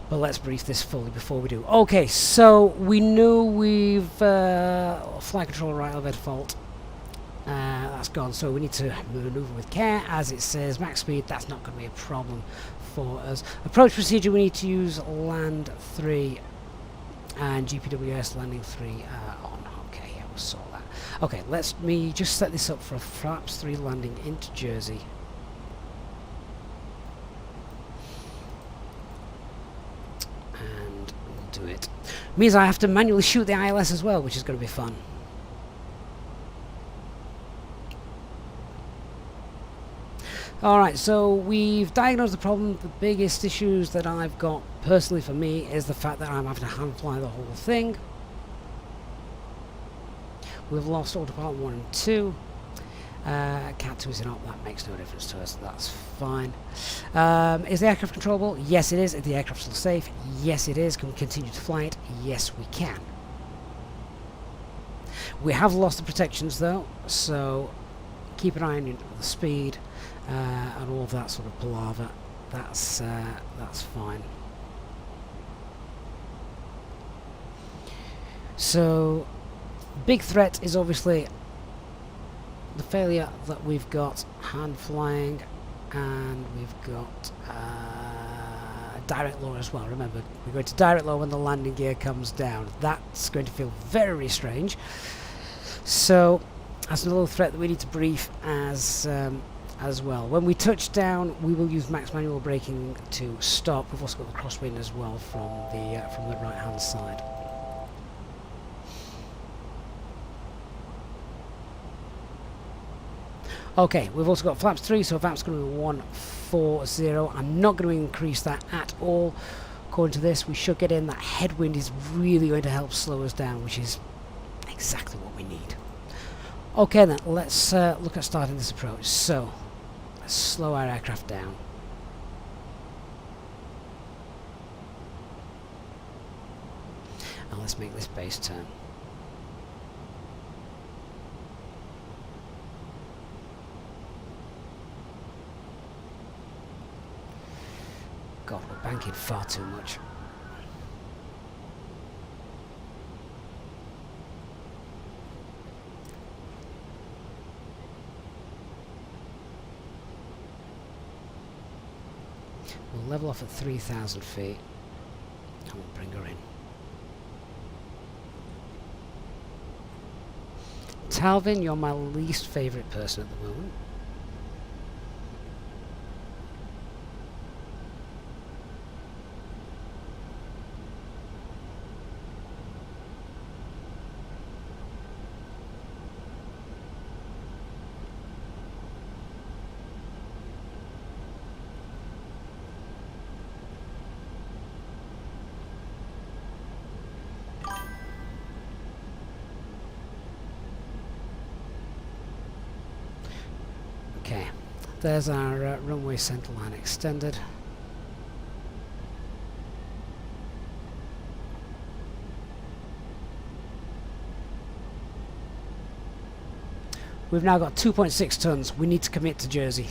But let's brief this fully before we do. Okay, so we know we've flight control right over default. That's gone, so we need to maneuver with care. As it says, max speed, that's not going to be a problem for us. Approach procedure, we need to use land 3 and GPWS landing 3 on. Saw that. Okay, let me just set this up for a flaps 3 landing into Jersey. And we'll do it. Means I have to manually shoot the ILS as well, which is going to be fun. Alright, so we've diagnosed the problem. The biggest issues that I've got personally for me is the fact that I'm having to hand fly the whole thing. We've lost autopilot 1 and 2. Cat 2 is up, that makes no difference to us, that's fine. Is the aircraft controllable? Yes it is. Is the aircraft still safe? Yes it is. Can we continue to fly it? Yes we can. We have lost the protections though, so keep an eye on the speed and all of that sort of palaver. That's fine. So big threat is obviously the failure that we've got hand flying, and we've got direct low as well. Remember, we're going to direct low when the landing gear comes down. That's going to feel very strange. So that's another threat that we need to brief as well. When we touch down, we will use max manual braking to stop. We've also got the crosswind as well from the right hand side. Okay, we've also got flaps 3, so that's going to be 140. I'm not going to increase that at all. According to this, we should get in. That headwind is really going to help slow us down, which is exactly what we need. Okay then, let's look at starting this approach. So, let's slow our aircraft down. And let's make this base turn. God, we're banking far too much. We'll level off at 3,000 feet and we'll bring her in. Talvin, you're my least favourite person at the moment. There's our runway centre line extended. We've now got 2.6 tons. We need to commit to Jersey.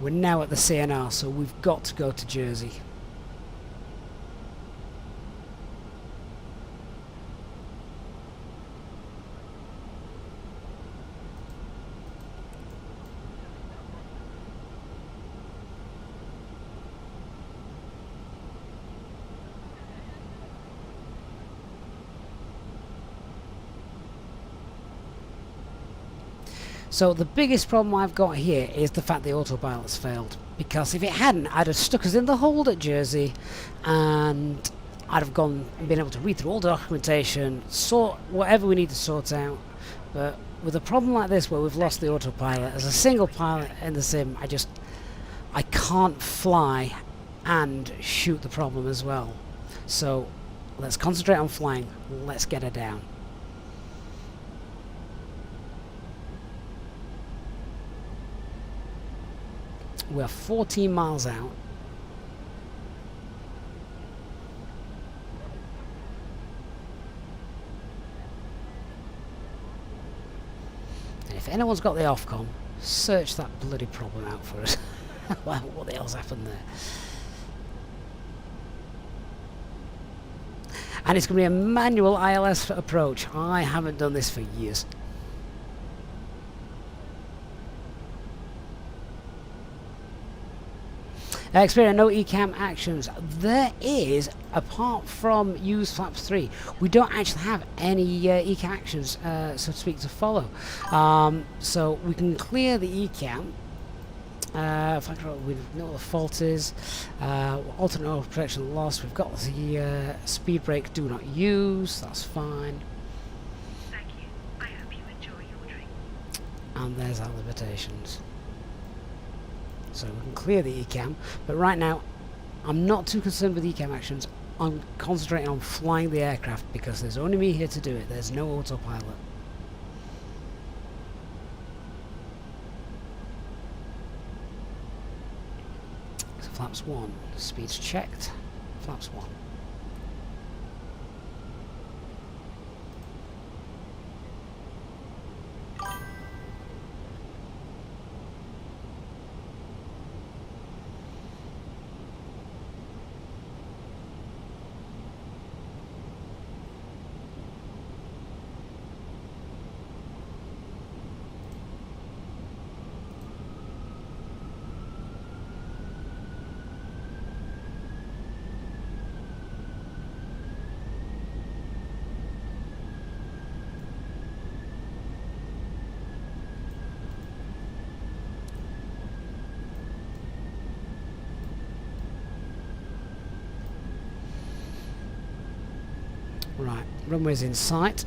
We're now at the CNR, so we've got to go to Jersey. So the biggest problem I've got here is the fact the autopilot's failed. Because if it hadn't, I'd have stuck us in the hold at Jersey, and I'd have gone and been able to read through all the documentation, sort whatever we need to sort out. But with a problem like this where we've lost the autopilot, as a single pilot in the sim, I can't fly and shoot the problem as well. So let's concentrate on flying. Let's get her down. We're 14 miles out. And if anyone's got the Ofcom, search that bloody problem out for us. What the hell's happened there? And it's going to be a manual ILS approach. I haven't done this for years. Experience no ECAM actions. There is, apart from use flaps 3, we don't actually have any ECAM actions, so to speak, to follow. So we can clear the ECAM. We know what the fault is. Alternate oil protection lost. We've got the speed brake do not use. That's fine. Thank you. I hope you enjoy your drink. And there's our limitations. So we can clear the ECAM, but right now I'm not too concerned with ECAM actions. I'm concentrating on flying the aircraft because there's only me here to do it. There's no autopilot. So flaps 1, speed's checked, flaps 1. Right, runway's in sight.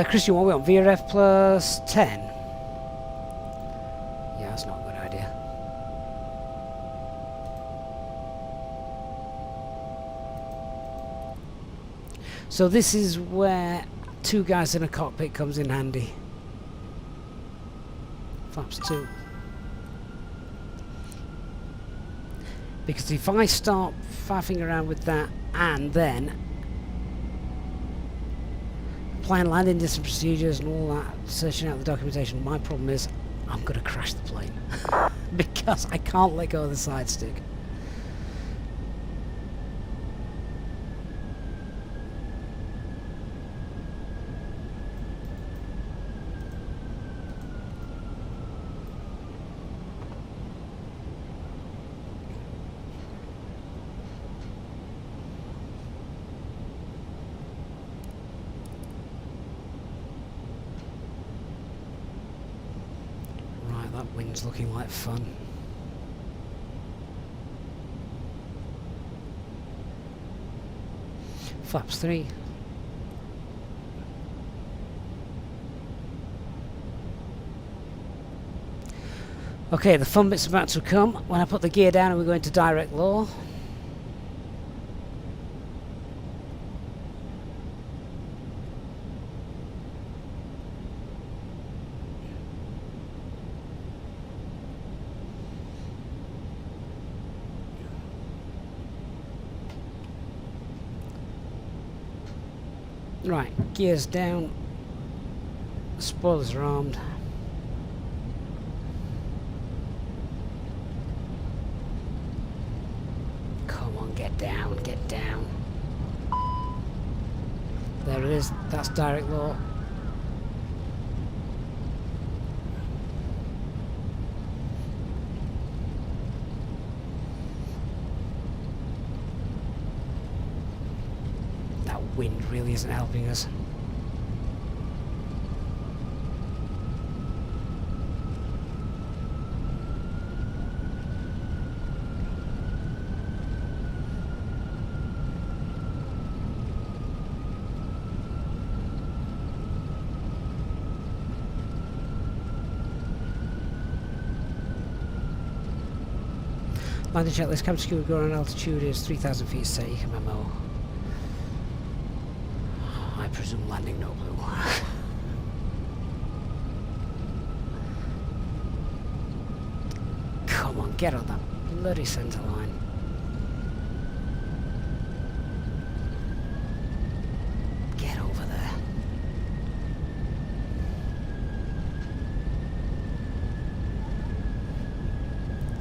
Christian, what are we on? VRF plus 10? Yeah, that's not a good idea. So this is where 2 guys in a cockpit comes in handy. Flaps 2. Because if I start faffing around with that and then applying landing distance procedures and all that, searching out the documentation, my problem is I'm going to crash the plane because I can't let go of the side stick. road's looking like fun. Flaps 3. Okay, the fun bit's about to come when I put the gear down and we go into direct low. Right, gears down, spoilers are armed. Come on, get down, get down. There it is, that's direct low. Wind really isn't helping us. Landing checklist, cabin security going on altitude is 3,000 feet set, memo. I presume landing no blue. Come on, get on that bloody centre line. Get over there.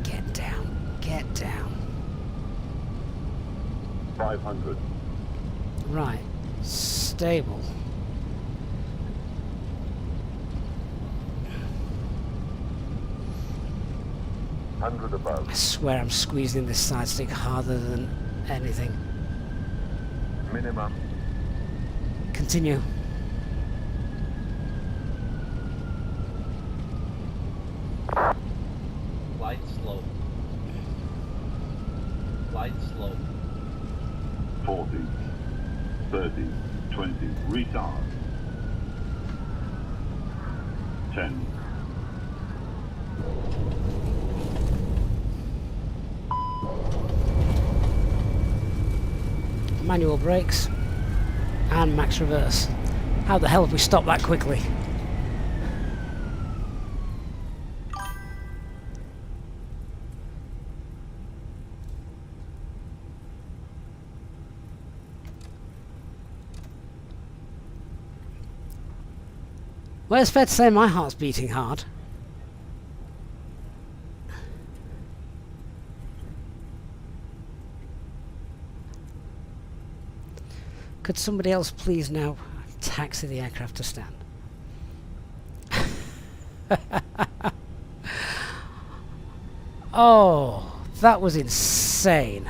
Get down, get down. 500. Right. Stable. Above. I swear I'm squeezing this side stick harder than anything. Minimum. Continue. Light slow. Light slow. 40. 30, 20, retard. 10. Manual brakes and max reverse. How the hell have we stopped that quickly? Well, it's fair to say my heart's beating hard. Could somebody else please now taxi the aircraft to stand? Oh, that was insane.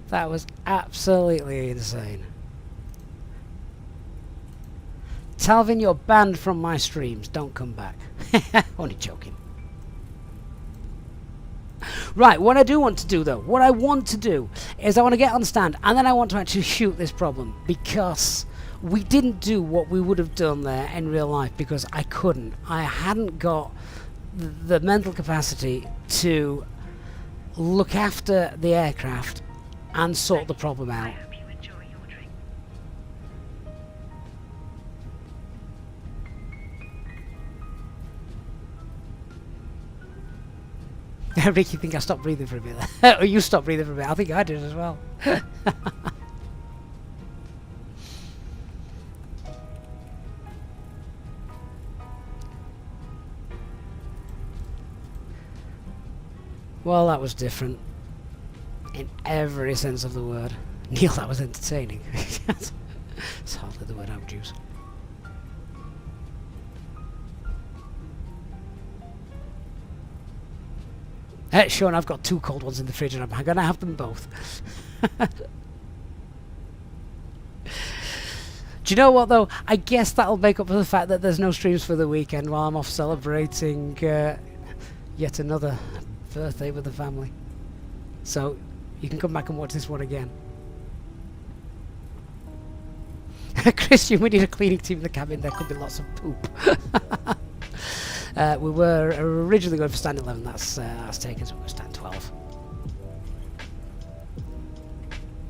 That was absolutely insane. Talvin, you're banned from my streams. Don't come back. Only joking. Right, what I do want to do though, what I want to do is I want to get on stand and then I want to actually shoot this problem, because we didn't do what we would have done there in real life because I couldn't. I hadn't got the mental capacity to look after the aircraft and sort the problem out. Ricky, think I stopped breathing for a bit there. Or you stopped breathing for a bit. I think I did as well. Well, that was different. In every sense of the word. Neil, that was entertaining. It's hardly the word I would use. Sean, I've got 2 cold ones in the fridge and I'm going to have them both. Do you know what though? I guess that'll make up for the fact that there's no streams for the weekend while I'm off celebrating yet another birthday with the family. So you can come back and watch this one again. Christian, we need a cleaning team in the cabin. There could be lots of poop. We were originally going for stand 11. That's taken, so we're stand 12.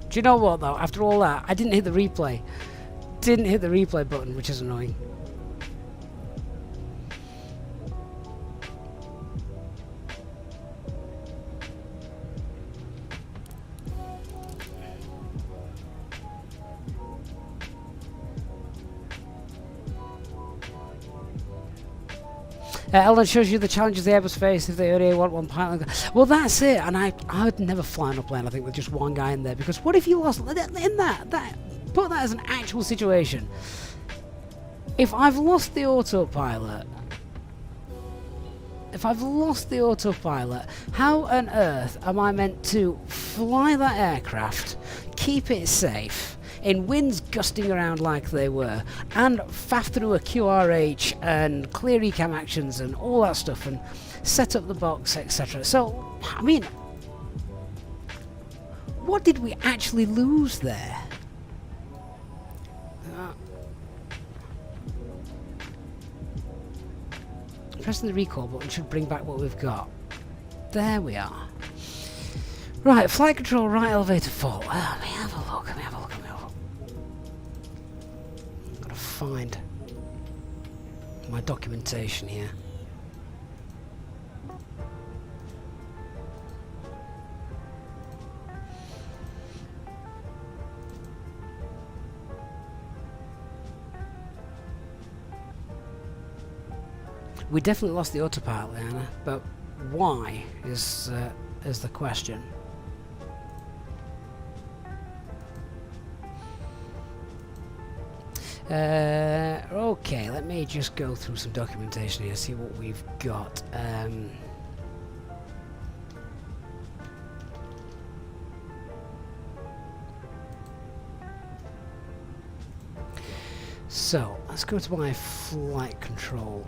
Do you know what though? After all that, I didn't hit the replay. Didn't hit the replay button, which is annoying. Ellen shows you the challenges the Airbus face if they only want one pilot. Well, that's it. And I'd never fly on a plane, I think, with just one guy in there. Because what if you lost... In that put that as an actual situation. If I've lost the autopilot... how on earth am I meant to fly that aircraft, keep it safe, in winds gusting around like they were, and faff through a QRH and clear ECAM actions and all that stuff and set up the box, etc. So, I mean, what did we actually lose there? Pressing the recall button should bring back what we've got. There we are. Right, flight control, right elevator fault. Let me have a look, Gotta find my documentation here. We definitely lost the autopilot, Anna, but why is the question. Okay, let me just go through some documentation here, see what we've got. So, let's go to my flight control.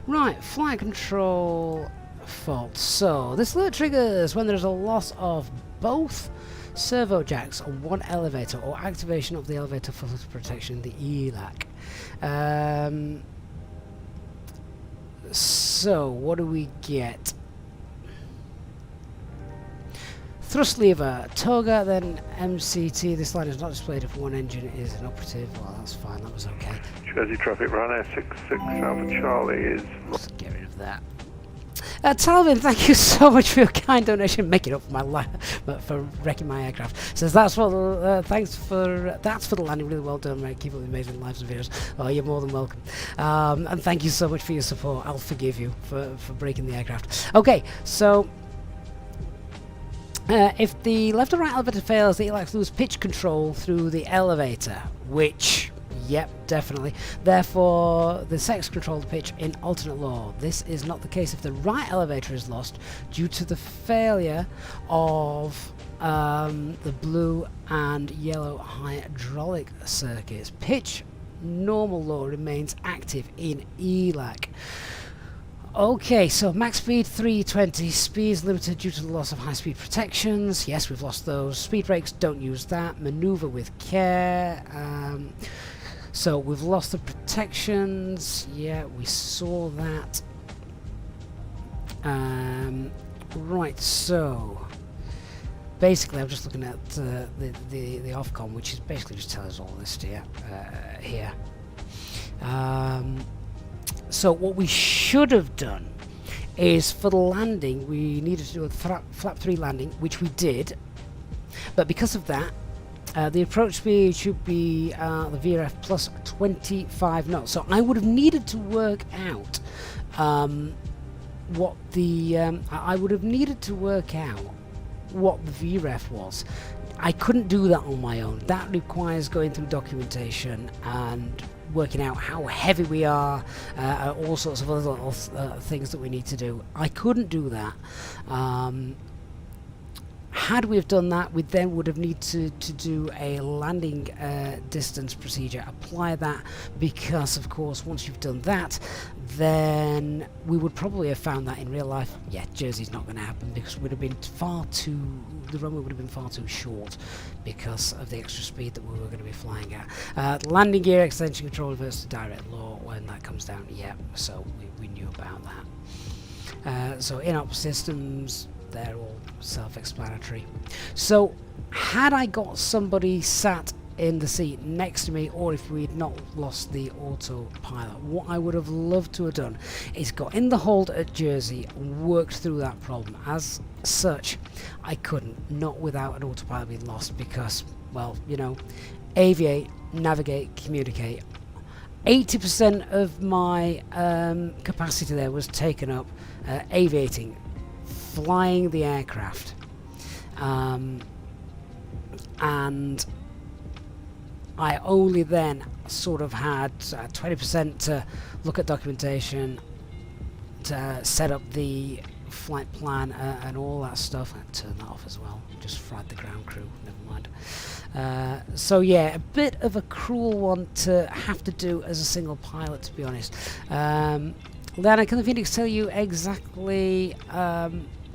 Right, flight control fault. So, this alert triggers when there's a loss of both servo jacks on one elevator or activation of the elevator filter protection, the ELAC. So, what do we get? Thrust lever, Toga, then MCT. This line is not displayed if one engine is inoperative. Well, that's fine, that was okay. Jersey traffic runner 66 Alpha Charlie is... Let's get rid of that. Talvin, thank you so much for your kind donation, making up for my for wrecking my aircraft. Says that's for thanks for that's for the landing, really well done, mate. Keep up the amazing lives and videos. Oh, you're more than welcome. And thank you so much for your support. I'll forgive you for breaking the aircraft. Okay, so if the left or right elevator fails, the ELAC lose pitch control through the elevator, which. Yep, definitely. Therefore, the sex control the pitch in alternate law. This is not the case if the right elevator is lost due to the failure of the blue and yellow hydraulic circuits. Pitch normal law remains active in ELAC. Okay, so max speed 320, speeds limited due to the loss of high-speed protections. Yes, we've lost those. Speed brakes, don't use that. Maneuver with care. So we've lost the protections. Yeah, we saw that. Right, so basically I'm just looking at the Ofcom, which is basically just telling us all this here. So what we should have done is for the landing we needed to do a flap 3 landing, which we did, but because of that the approach speed should be the VRF plus 25 knots. So I would have needed to work out what the VREF was. I couldn't do that on my own. That requires going through documentation and working out how heavy we are, all sorts of other little things that we need to do. I couldn't do that. Had we have done that, we then would have needed to do a landing distance procedure, apply that, because of course once you've done that, then we would probably have found that in real life, yeah, Jersey's not going to happen, because the runway would have been far too short because of the extra speed that we were going to be flying at. Landing gear extension control reverse to direct law when that comes down, yeah, so we knew about that. So in-ops systems, they're all self-explanatory. So had I got somebody sat in the seat next to me, or if we'd not lost the autopilot, what I would have loved to have done is got in the hold at Jersey and worked through that problem. As such, I couldn't, not without an autopilot being lost, because, well, you know, aviate, navigate, communicate. 80% of my capacity there was taken up aviating, flying the aircraft, and I only then sort of had 20% to look at documentation, to set up the flight plan and all that stuff. I turned that off as well, just fried the ground crew, never mind. So yeah, a bit of a cruel one to have to do as a single pilot, to be honest. Then can the Fenix tell you exactly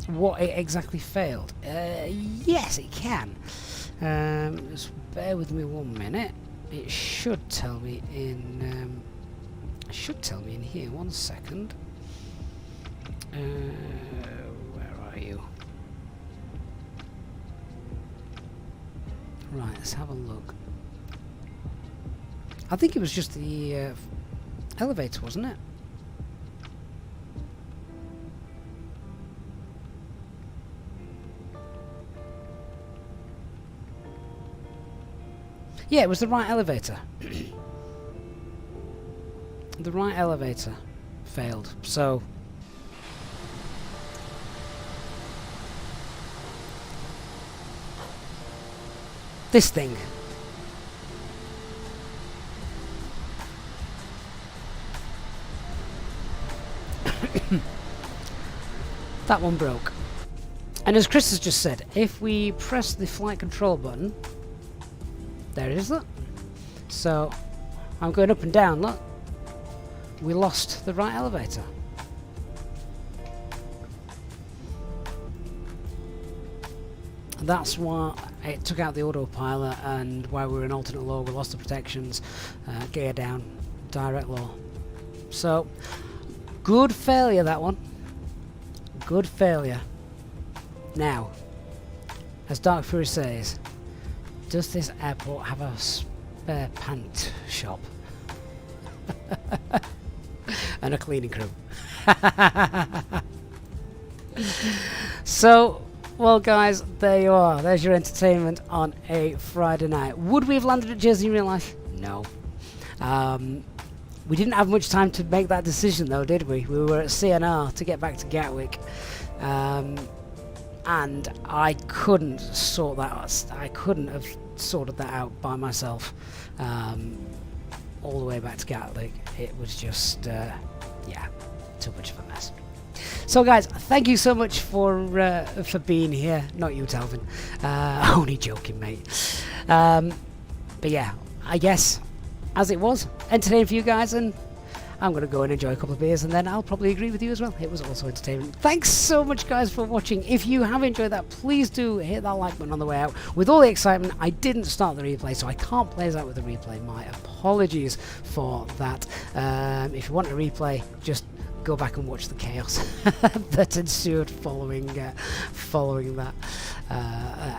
what it exactly failed? Yes, it can. Just bear with me 1 minute. It should tell me in. Here. 1 second. Where are you? Right, let's have a look. I think it was just the elevator, wasn't it? Yeah, it was the right elevator. The right elevator failed, so this thing. That one broke. And as Chris has just said, if we press the flight control button, there it is, look. So I'm going up and down, look. We lost the right elevator. And that's why it took out the autopilot, and why we were in alternate law, we lost the protections, gear down, direct law. So, good failure, that one. Good failure. Now, as Dark Fury says, does this airport have a spare pant shop? And a cleaning crew. So, well guys, there you are. There's your entertainment on a Friday night. Would we have landed at Jersey in real life? No. We didn't have much time to make that decision though, did we? We were at CNR to get back to Gatwick. And I couldn't sort that out. I couldn't have sorted that out by myself all the way back to Gatwick. It was just, yeah, too much of a mess. So guys, thank you so much for being here. Not you, Talvin. Only joking, mate. But yeah, I guess, as it was, entertaining for you guys, and I'm going to go and enjoy a couple of beers, and then I'll probably agree with you as well. It was also entertainment. Thanks so much, guys, for watching. If you have enjoyed that, please do hit that like button on the way out. With all the excitement, I didn't start the replay, so I can't play us out with the replay. My apologies for that. If you want a replay, just go back and watch the chaos that ensued following that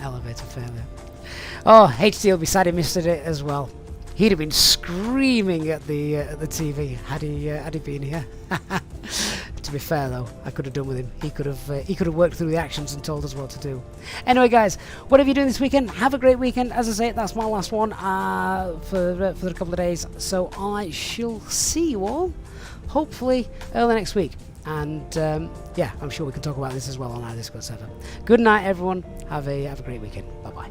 elevator failure. Oh, HT will be sad he missed it as well. He'd have been screaming at the TV had he been here. To be fair though, I could have done with him. He could have worked through the actions and told us what to do. Anyway, guys, whatever you're doing this weekend, have a great weekend. As I say, that's my last one for a couple of days. So I shall see you all, hopefully early next week. And yeah, I'm sure we can talk about this as well on our Discord server. Good night, everyone. Have a great weekend. Bye bye.